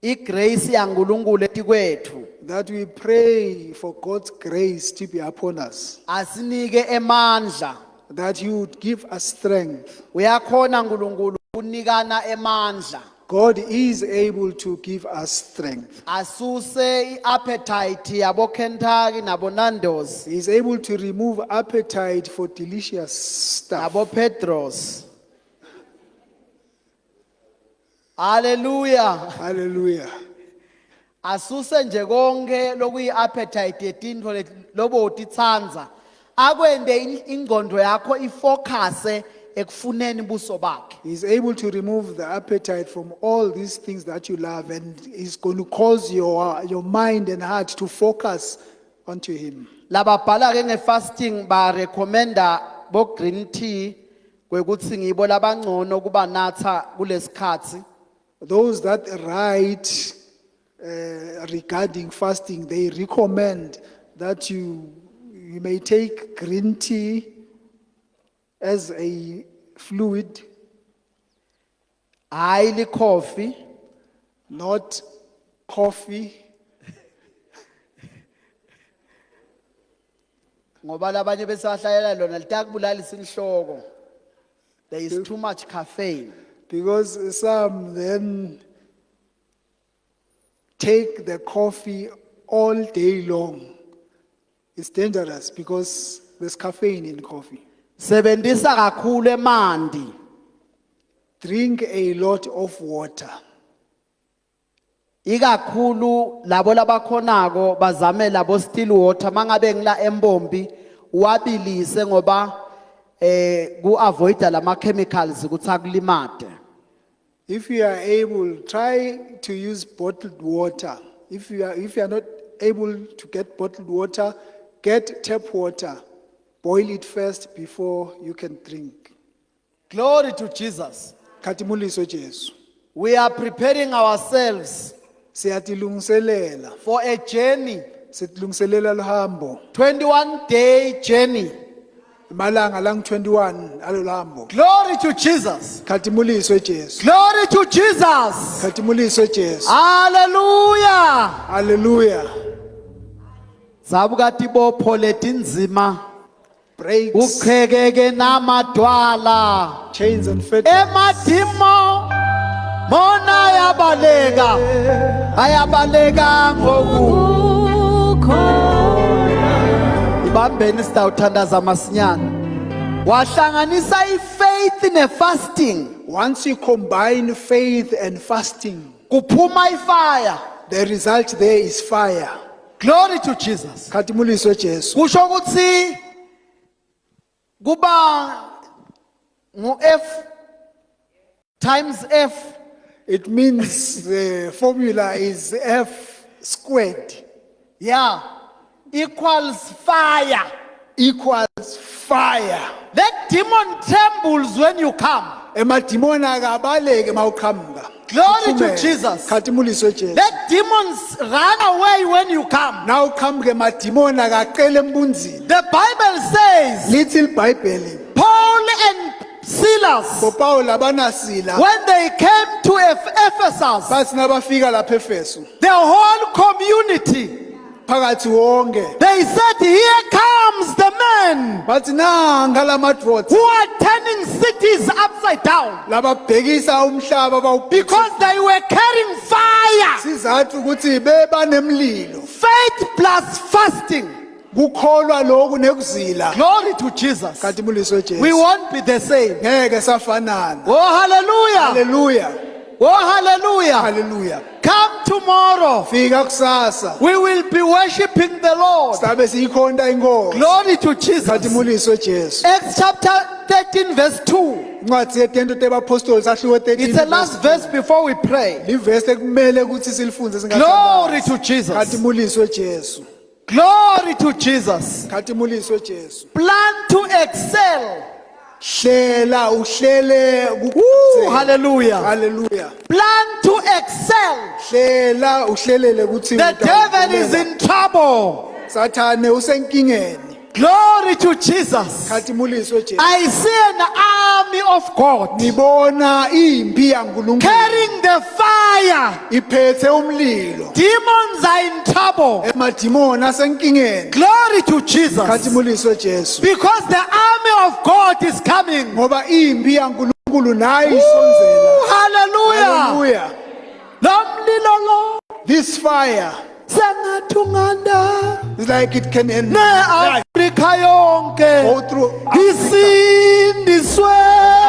igrace yaNkulunkulu etikwethu. that we pray for God's grace to be upon us, Asinike emandla. that He would give us strength. Uyakhona uNkulunkulu unikana emandla. God is able to give us strength. Asuse iappetite yabo Kentucky nabo Nando's He is able to remove appetite for delicious stuff. nabo Pedros. Hallelujah. Hallelujah. Asuse nje konke lokuyi appetite yetinto lobo utitsanza. Akwende ingqondo yakho ifocus ekufuneni buso bakhe. He's able to remove the appetite from all these things that you love, and He's going to cause your mind and heart to focus onto Him. Lababhala ke nge-fasting ba recommenda bo green tea kwekuthi ngibo labangcono kuba natha kulesikhathi. Those that write regarding fasting, they recommend that you may take green tea as a fluid, Highly coffee. not coffee. Ngoba labanye bese bahlayela lona litakubulalisa inhloko. There is too much caffeine. Because some then take the coffee all day long. It's dangerous because there's caffeine in coffee. Sebenzisa kakhulu emanti. Drink a lot of water. Ikakhulu labo labakhonako bazame labo still water mangabe ngila embombi wabilise ngoba ku avoid lama chemicals ukuthi akulimade. If you are able, try to use bottled water. If you are not able to get bottled water, get tap water. Boil it first before you can drink. Glory to Jesus. Khatimuliso Jesu. We are preparing ourselves Siyatilungiselela. for a journey, Sitilungiselela luhambo. 21-day journey. Malanga lang 21 aloluhambo. Glory to Jesus. Khatimuliso Jesu. Glory to Jesus. Khatimuliso Jesu. Hallelujah. Hallelujah. Zabukati bopho letinzima Breaks, uqhekeke namadwala chains and fetters. emadimo mona ayabaleka ngoku ibambeni sitawuthandaza masinyana wahlanganisa ifaith ne-fasting Once you combine faith and fasting, kuphuma ifire. the result there is fire. Glory to Jesus. Khatimuliso Jesu. Kusho ukuthi kuba ngu F times F. It means the formula is F squared Yeah, equals fire. equals fire. That demon trembles when you come. Emadimona akabaleke mawuqhamuka. Glory to Uphumele. Jesus. Khatimuliso Jesu. Let demons run away when you come. Now uqhamuke emadimona akaqele embunzini. The Bible says Little Bible. Paul and Silas, Popawulo labanasila when they came to Ephesus, bathi nabafika lapha eFesu the whole community, phakathi wonke they said, here comes the men bathi nanga lamadrods who are turning cities upside down lababhekisa umhlaba bawubhekisa because they were carrying fire. sizathu ukuthi beba nemlilo Faith plus fasting. kukholwa lokhu nekuzila. Glory to Jesus. Khatimuliso Jesu. We won't be the same. Ngeke safanana. Oh, hallelujah. Hallelujah. Oh, hallelujah. Hallelujah. Come tomorrow. Fika kusasa We will be worshiping the Lord. sabe siyikhonda inkosi. Glory to Jesus. Khatimuliso Jesu. Acts chapter 13 verse 2. Incwadi yetento tebapostoli sahluko 13. It's the last verse before we pray. Livesi ekumele ukuthi silifunze Glory to Jesus. Khatimuliso Jesu. Glory to Jesus. Khatimuliso Jesu. Plan to excel. Hlela uhlele Woo, hallelujah. Hallelujah. Plan to excel. Hlela uhlelele ukuthi The devil is in trouble. Sathane usenkingeni. Glory to Jesus. Khatimuliso Jesu. I see an army of God Ngibona impi yaNkulunkulu carrying the fire. iphethe umlilo. Demons are in trouble. Emadimoni asenkingeni. Glory to Jesus. Khatimuliso Jesu. Because the army of God is coming. Ngoba impi yaNkulunkulu nayo isonzela. Hallelujah. Hallelujah. Lomlilo lo This fire sengathunganda is like it can end. ne Afrika Go yonke through isindiswe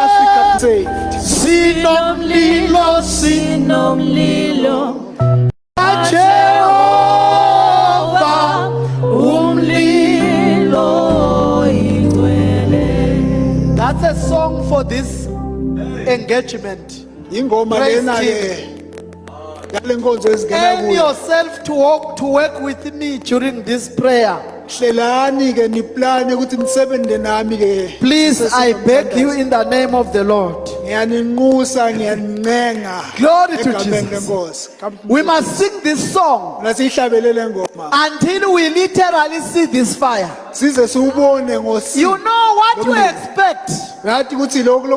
Africa saved. sinomlilo sinomlilo Jehova umlilo igcwele. That's a song for this engagement. Ingoma Praise lena ke yale nkonzo ezingena Aim kuyo. yourself to work with me during this prayer. Hlelani ke niplane ukuthi nisebenze nami ke. Please, I beg you in the name of the Lord. Ngiyaninqusa ngiyanincenga. Glory to egameni Jesus. leNkosi. Come- We must sing this song Nasihlabelele ngoma. until we literally see this fire. Size siubone ngosi. You know what you expect Ngathi ukuthi lokhu is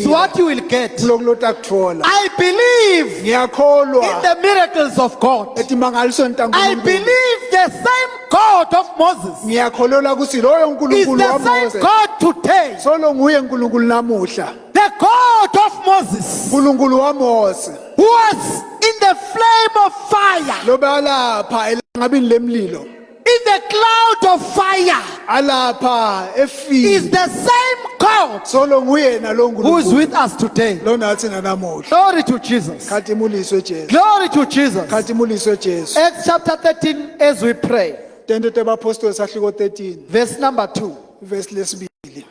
lokubhekile. what you will get. Lokhu lotakuthola. I believe in Ngiyakholwa the miracles of God. ethi mangaliso I ntankulunkulu. believe the same God of Moses Ngiyakholwa ukuthi loyo is nkulunkulu the same waMose. God today. Solo nguye nkulunkulu namuhla. The God of Moses Nkulunkulu waMose. who was in the flame of fire, Loba lapha elangabini lemlilo. in the cloud of fire, Alapha is efi. the same God Solo nguye na lo who is nkulunkulu. with us today. Lo nathi namuhla. Glory to Jesus. Khathi muliswe Jesu. Glory to Jesus. Khathi muliswe Jesu. Acts chapter 13, as we pray, Tende tebapostoli sahluko 13 verse number 2. verse lesibili.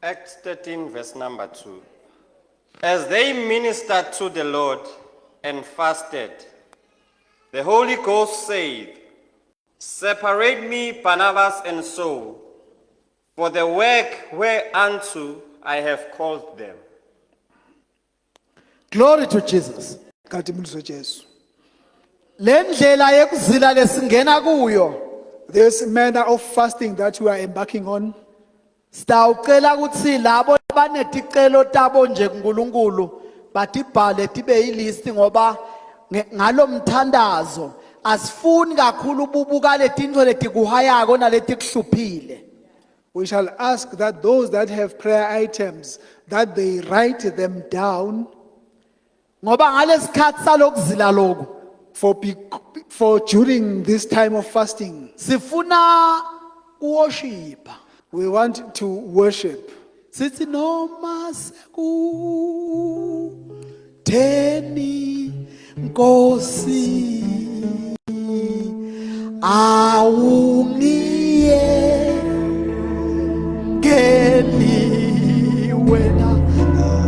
Acts 13, verse number 2. As they ministered to the Lord and fasted, the Holy Ghost said, "Separate me, Barnabas and Saul, for the work whereunto I have called them." Glory to Jesus. Khathi muliswe Jesu. Le ndlela yekuzila lesingena kuyo This manner of fasting that we are embarking on, sitawucela ukuthi labo abaneticelo tabo nje kuNkulunkulu batibhale tibe yilisti ngoba ngalo mthandazo asifuni kakhulu ububuka letintfo letikuhayako naletikuhluphile. we shall ask that those that have prayer items, that they write them down Ngoba ngalesikhathi salokuzila lokhu for during this time of fasting. sifuna worship. We want to worship. Sithi noma sekutheni Nkosi awungiyekeli wena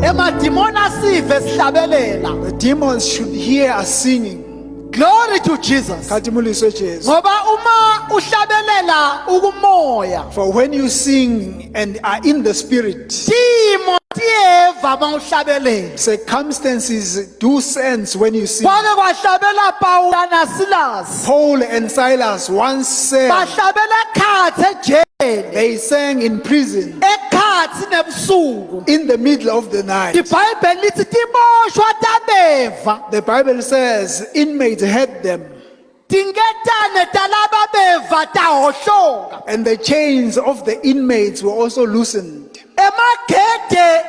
emadimoni asive sihlabelela. The demons should hear us singing. Glory to Jesus. Khathi muliswe Jesu. Ngoba uma uhlabelela ukumoya For when you sing and are in the spirit, timo tiyeva mawuhlabelela. circumstances do sense when you sing. Kwake kwahlabela Pawula naSilas. Paul and Silas once sang, Bahlabela ekhatsi ejele, they sang in prison ekhatsi nebusuku. in the middle of the night. IBhayibheli lithi tiboshwa tabeva, The Bible says inmates had them, tingetane talaba beva tahohloka. and the chains of the inmates were also loosened. Emagede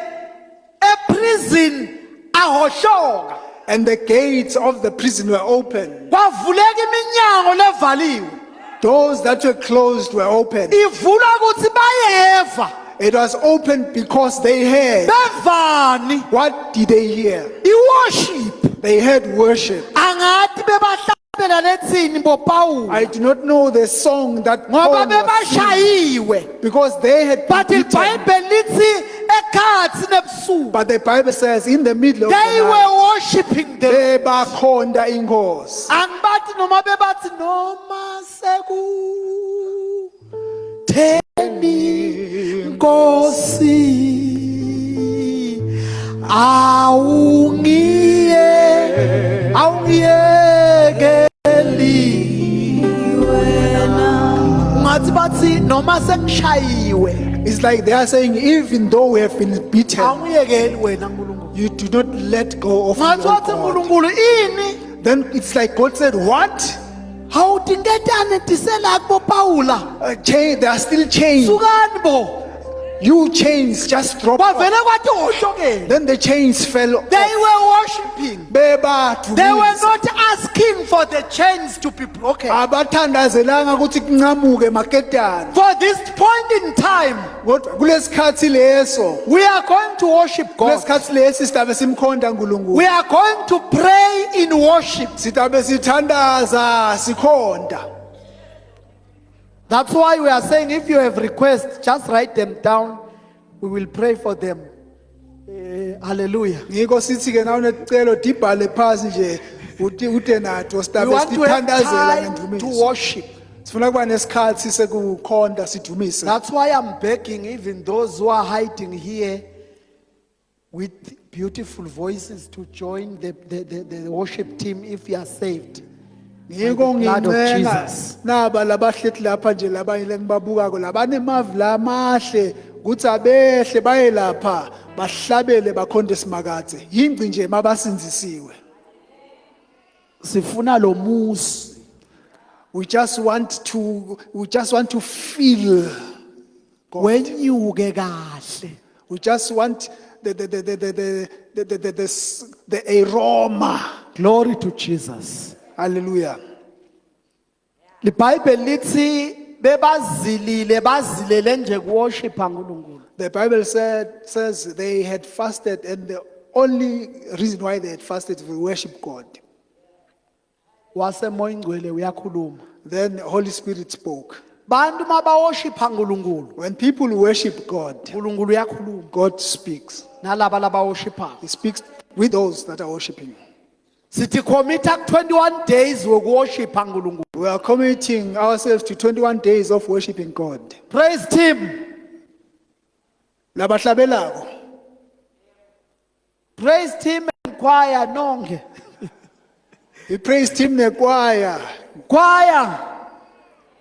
eprison ahohloka. And the gates of the prison were open. Kwavuleka iminyango levaliwe. Doors that were closed were open. Ivula ukuthi bayeva. It was open because they heard. Bevani What did they hear? iworship. They heard worship. Angathi bebahlabela letsini bo Pawula. I do not know the song that Paul Ngoba was singing, bebashayiwe. because they had been But beaten. iBhayibheli lithi ekhatsi nebusuku But the Bible says in the middle of they the night, were worshiping them. bebakhonda inkosi. Angibathi noma bebathi noma sekutheni Nkosi awungiyekeli wena. Ungathi bathi noma sekushayiwe It's like they are saying, even though we have been beaten, awungiyekeli wena Nkulunkulu. you do not let go of your Ngathi wathi God. Nkulunkulu ini Then it's like God said, what? awutingetane tisela kubo Pawula. They are still chained. Sukani bo. You chains just drop off. Kwavele kwathi hohlokela. Then the chains fell off. They were worshiping. They were not asking for the chains to be broken. abathandazelanga ukuthi kunqamuke maketani. For this point in time, Kodwa kulesikhathi leso, we are going to worship God. kulesikhathi lesi sitabe simkhonda uNkulunkulu. We are going to pray in worship. Sitabe sithandaza sikhonda. That's why we are saying if you have requests, just write them down. We will pray for them. Hallelujah. Ngiko sithi ke nawe necelo dibhale phansi nje ude nathi We sitabe want to have sithandazela time to ngendumiso. worship. Sifuna kuba nesikhathi sekukhonda sidumise. That's why I'm begging even those who are hiding here. with beautiful voices to join the worship team if you are saved. Ngiko blood of ngincenga Jesus. naba labahlethi lapha nje labanye lengibabukako labanemavi lamahle kuthi abehle baye lapha bahlabele bakhonde simakathe yingci nje mabasinzisiwe. Sifuna lo musi. We just want to feel God. Wenyuke kahle. We just want the aroma. Glory to Jesus. Hallelujah. LiBhayibheli lithi bebazilile bazilele nje kuworshipa uNkulunkulu. The Bible says they had fasted, and the only reason why they had fasted was to worship God. Wase moya ingcwele uyakhuluma. Then the Holy Spirit spoke. Bantu mabaworshipa uNkulunkulu, When people worship God, uNkulunkulu uyakhuluma God speaks. nalaba labaworshipa. He speaks with those that are worshiping. Sithi commita 21 days wokuworshipa uNkulunkulu. We are committing ourselves to 21 days of worshiping God. Praise team. Labahlabelako. Praise team and choir nonke. We praised him the choir. Choir.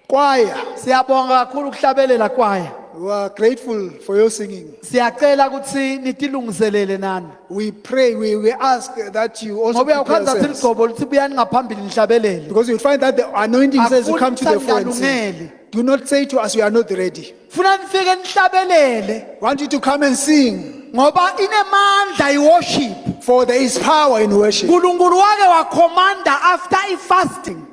Choir. Siyabonga kakhulu ukuhlabelela choir. We are grateful for your singing. Siyacela ukuthi nitilungiselele nani. We pray, we ask that you also Ngoba prepare uyakwazi yourselves. ligcobo lithi buyani ngaphambili nihlabelele. Because you find that the anointing says you come to the front. Akulungele. Do not say to us, you are not ready. Funa nifike nihlabelele I want you to come and sing. ngoba inemandla iworship. For there is power in worship. uNkulunkulu wake wakhomanda after ifasting.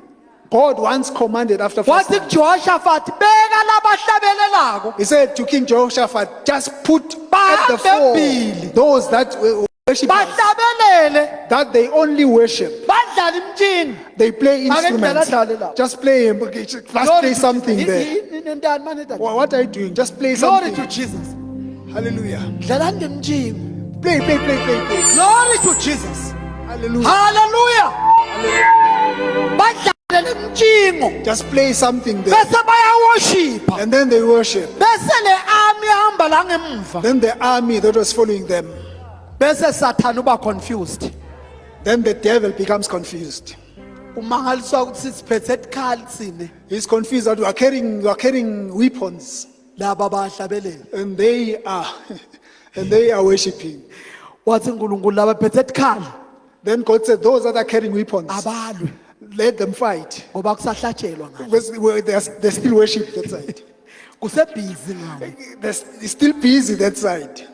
God once commanded after Wathi fasting. kuJehoshaphat beka labahlabelelako. He said to King Jehoshaphat, just put at the Bahambe fore embili. those that worship us, Bahlabelele that they only worship. badlala imtshini. They play Ake instruments. ngidlala dlala. Just play, just play something there. Nentani manje? What are you doing? Just play Glory to something. Jesus. Hallelujah. Dlala ndimtshini. Play. Glory to Jesus. Hallelujah. Hallelujah. Badlala imtshini. Just play something there. Bese bayaworshipa. And then they worship. Bese le army ihamba la ngemuva. Then the army that was following them, Bese Satan uba confused. then the devil becomes confused. Umangaliswa ukuthi siphethe ikhali sine He's confused that we are carrying weapons, laba bahlabelele. and they are worshiping. Wathi uNkulunkulu laba phethe ikhali Then God said, those that are carrying weapons, abalwe let them fight. ngoba kusahlatshelwa ngalo. Because they still worship that side. Kusebhizi ngawo. They're still busy that side.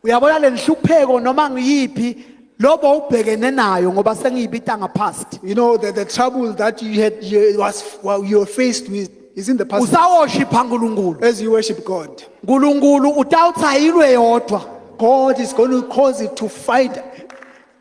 Uyabona le nhlupheko noma ngiyiphi lobo ubhekene nayo ngoba sengiyibita ngapast. You know, the trouble that you were faced with is in the past. Usaworshipa uNkulunkulu. As you worship God, uNkulunkulu utawuthayilwe yodwa. God is going to cause it to fight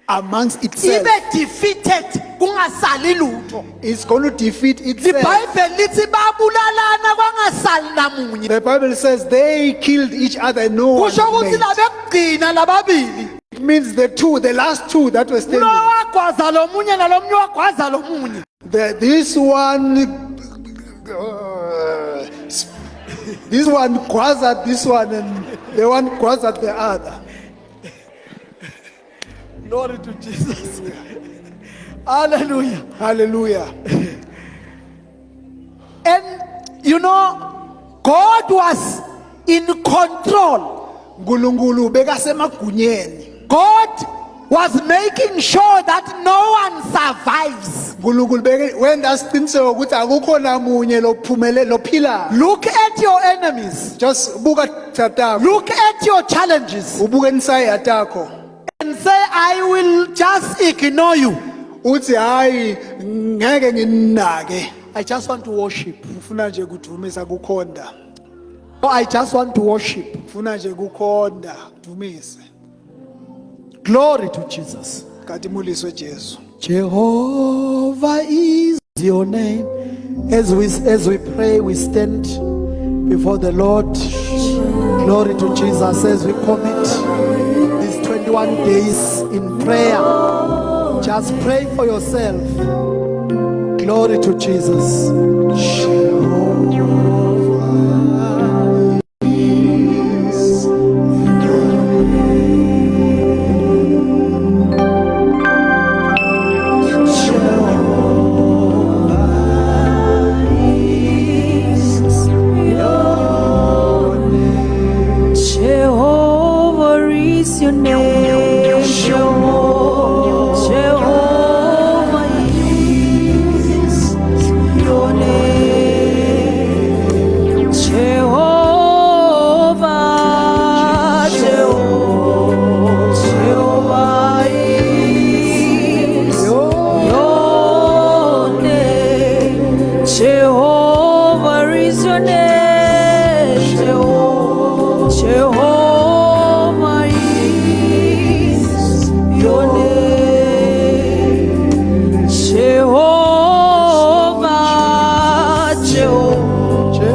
amongst itself. Ibe defeated kungasali lutho. It's going to defeat itself. LiBhayibheli lithi babulalana kwangasali namunye. The Bible says they killed each other. No one Kusho ukuthi remained. labekugcina lababili. It means the last two that were Lo standing. wagwaza lomunye nalomunye wagwaza lomunye. This one grabs at this one, and the one grabs at the other. Glory to Jesus. Hallelujah. Hallelujah. And you know, God was in control. Ngulungulu bekasemagunyeni. God was making sure that no one survives. Ngulungulu wenza isiqiniseko ukuthi akukho namunye lophila. Look at your enemies. Just buka tatako. Look at your challenges Ubuke inside atakho. and say, I will just ignore you. Uthi hayi ngeke nginake. I just want to worship. Ufuna nje kudumisa kukhonda. Oh, I just want to worship. Ufuna nje kukhonda, dumise. Glory to Jesus. Katimuliswe Jesu. Jehovah is your name. As we pray, we stand before the Lord. Glory to Jesus as we commit these 21 days in prayer. Just pray for yourself. Glory to Jesus. Jehovah is your name. Jehovah, Jehovah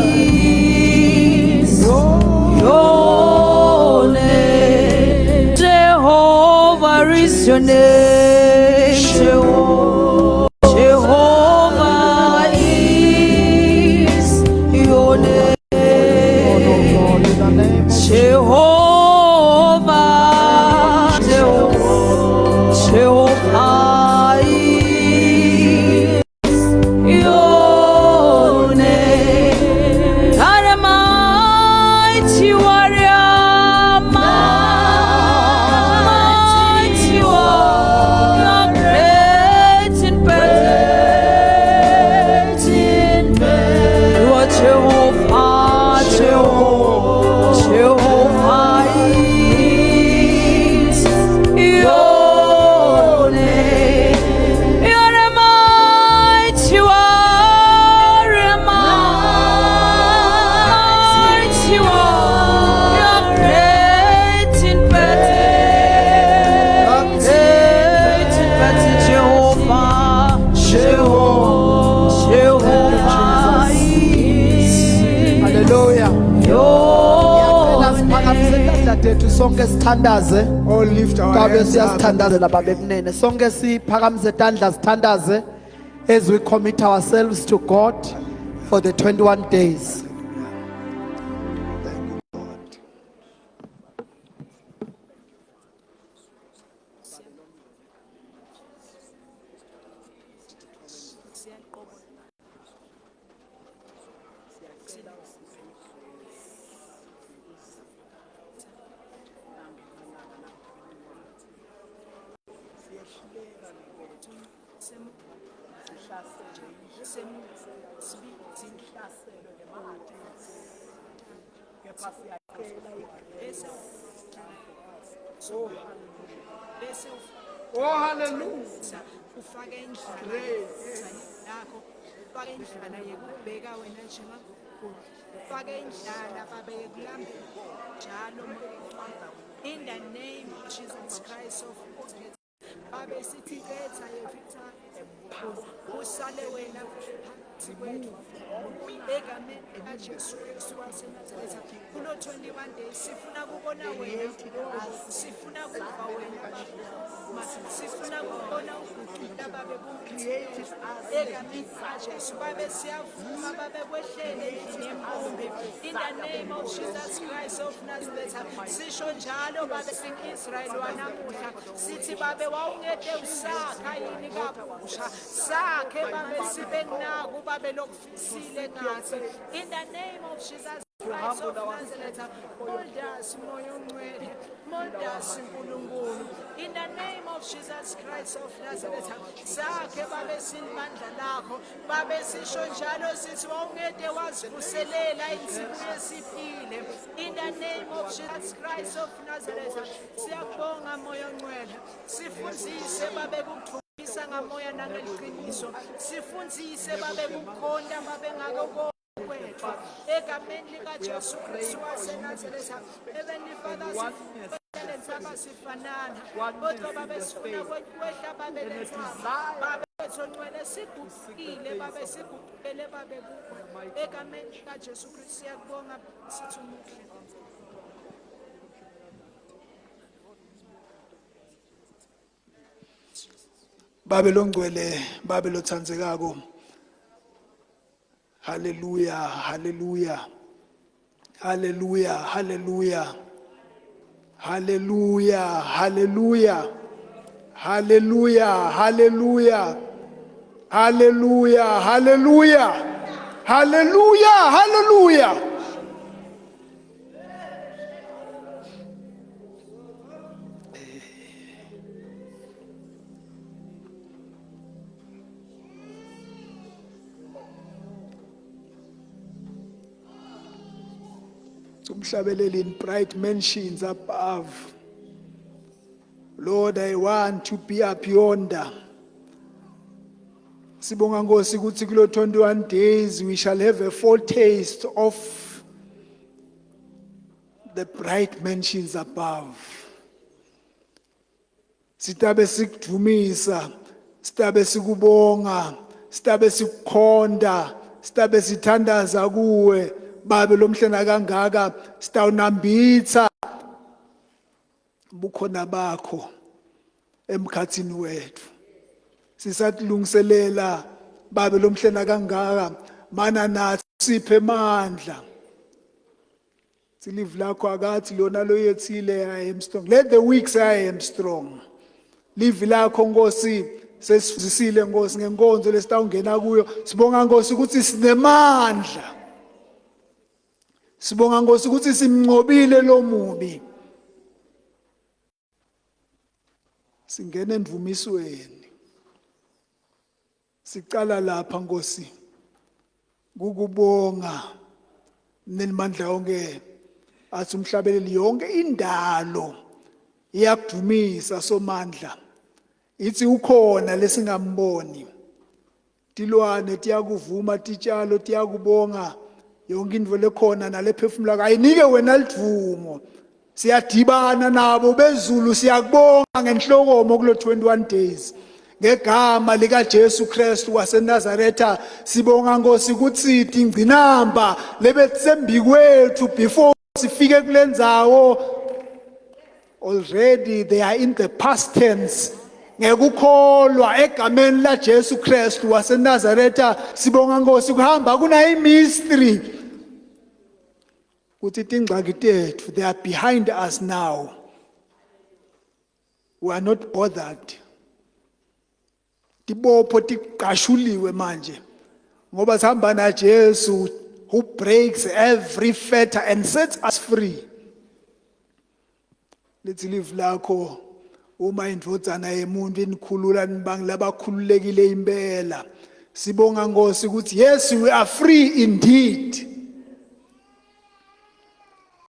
is your name. Jehovah is your name. Jehovah is your name. Jehovah, Jehovah is your name. God Almighty warrior, mighty warrior, great in battle. You are Jehovah, Jehovah is your name. You're a mighty warrior, mighty warrior, great in battle, Jehovah, Jehovah is Hallelujah. your Tethu sonke sithandaze All lift our kabe hands up. siyasithandazela babekunene sonke siphakamise tandla sithandaze as we commit ourselves to God for the 21 days. Oh, hallelujah. ufake indlala yakho ufake indlala yekubheka wena njengagugu ufake indlala babeke kulambela njalo in the name of Jesus Christ of Nazareth babe sithi letha yevictor usale wena phakathi kwethu egameni likaJesu Kristu waseNazaretha kulo 21 days sifuna kubona wena sifuna kuva wena sifuna kubona ukuqina babe kumcreate egameni likaJesu babe siyavuma babe kwehlele ngemkhumbi in the name of Jesus Christ of Nazareth sisho njalo babe sing-Israyeli wanamuhla sithi babe wawungede usakha yini kabusha sakhe babe sibe naku babe lokufisile ngathi in the name of Jesus Christ of Nazareth mold us moya ongcwele mold us nkulunkulu in the name of Jesus Christ of Nazareth sakhe babe sinimandla lakho babe sisho njalo sithi wawungede wazivuselela insimu yesiphile in the name of Jesus Christ of Nazareth siyabonga moya ongcwele sifundise babe kukuthukisa ngamoya nangeliqiniso sifundise babe kukukhonda babe ngako kwethu egameni likaJesu Kristu waseNazaretha Heavenly Father sifuna saba sifanana kodwa babe sifuna kwehla babe lethaba babe thongcwele sigubukile babe sigubukele babe kuwe egameni likaJesu Kristu siyakubonga sithi umuhle Babe longcwele, babe lothandzekako. Hallelujah, hallelujah. Hallelujah, hallelujah. Hallelujah, hallelujah. Hallelujah, hallelujah. Hallelujah, hallelujah. Hallelujah, hallelujah. Umhlabeleli in bright mansions above. Lord, I want to be up yonder. Sibonga Nkosi ukuthi kulo 21 days we shall have a foretaste of the bright mansions above. Sitabe sikudumisa, sitabe sikubonga, sitabe sikukhonda, sitabe sithandaza kuwe, babe lomhlena kangaka, sitawunambitha bukhona bakho emkhathini wethu. Sisatilungiselela babe lomhlena kangaka, mana nathi siphe mandla. Silive lakho akathi lona lo yethile I am strong. Let the weak say I am strong. Live lakho Nkosi sesifundisile Nkosi ngenkonzo lesitawungena kuyo. Sibonga Nkosi ukuthi sinemandla. Sibonga Nkosi ukuthi simnqobile lo mubi. Singena endvumisweni. Sicala lapha Nkosi. Kukubonga nemandla onke athi umhlabeleli yonke indalo iyakudumisa somandla. Ithi ukhona lesingamboni. Tilwane tiyakuvuma, titshalo tiyakubonga, yonke into lekhona nalephefumula ayinike wena livumo. Siyadibana nabo bezulu siyakubonga ngenhlokomo kulo 21 days. Ngegama lika Jesu Kristu waseNazaretha sibonga Nkosi ukuthi ingcinamba lebetsembi kwethu before sifike kulendzawo already they are in the past tense. Ngekukholwa egameni la Jesu Kristu waseNazaretha sibonga Nkosi kuhamba kuna mystery ukuthi tingxaki tethu they are behind us now. We are not bothered. Tibopho tiqashuliwe manje ngoba sihamba na Jesu who breaks every fetter and sets us free. Let's live lakho uma indvodzana yemuntu inikhulula nibangi labakhululekile impela. Sibonga Nkosi ukuthi yes we are free indeed.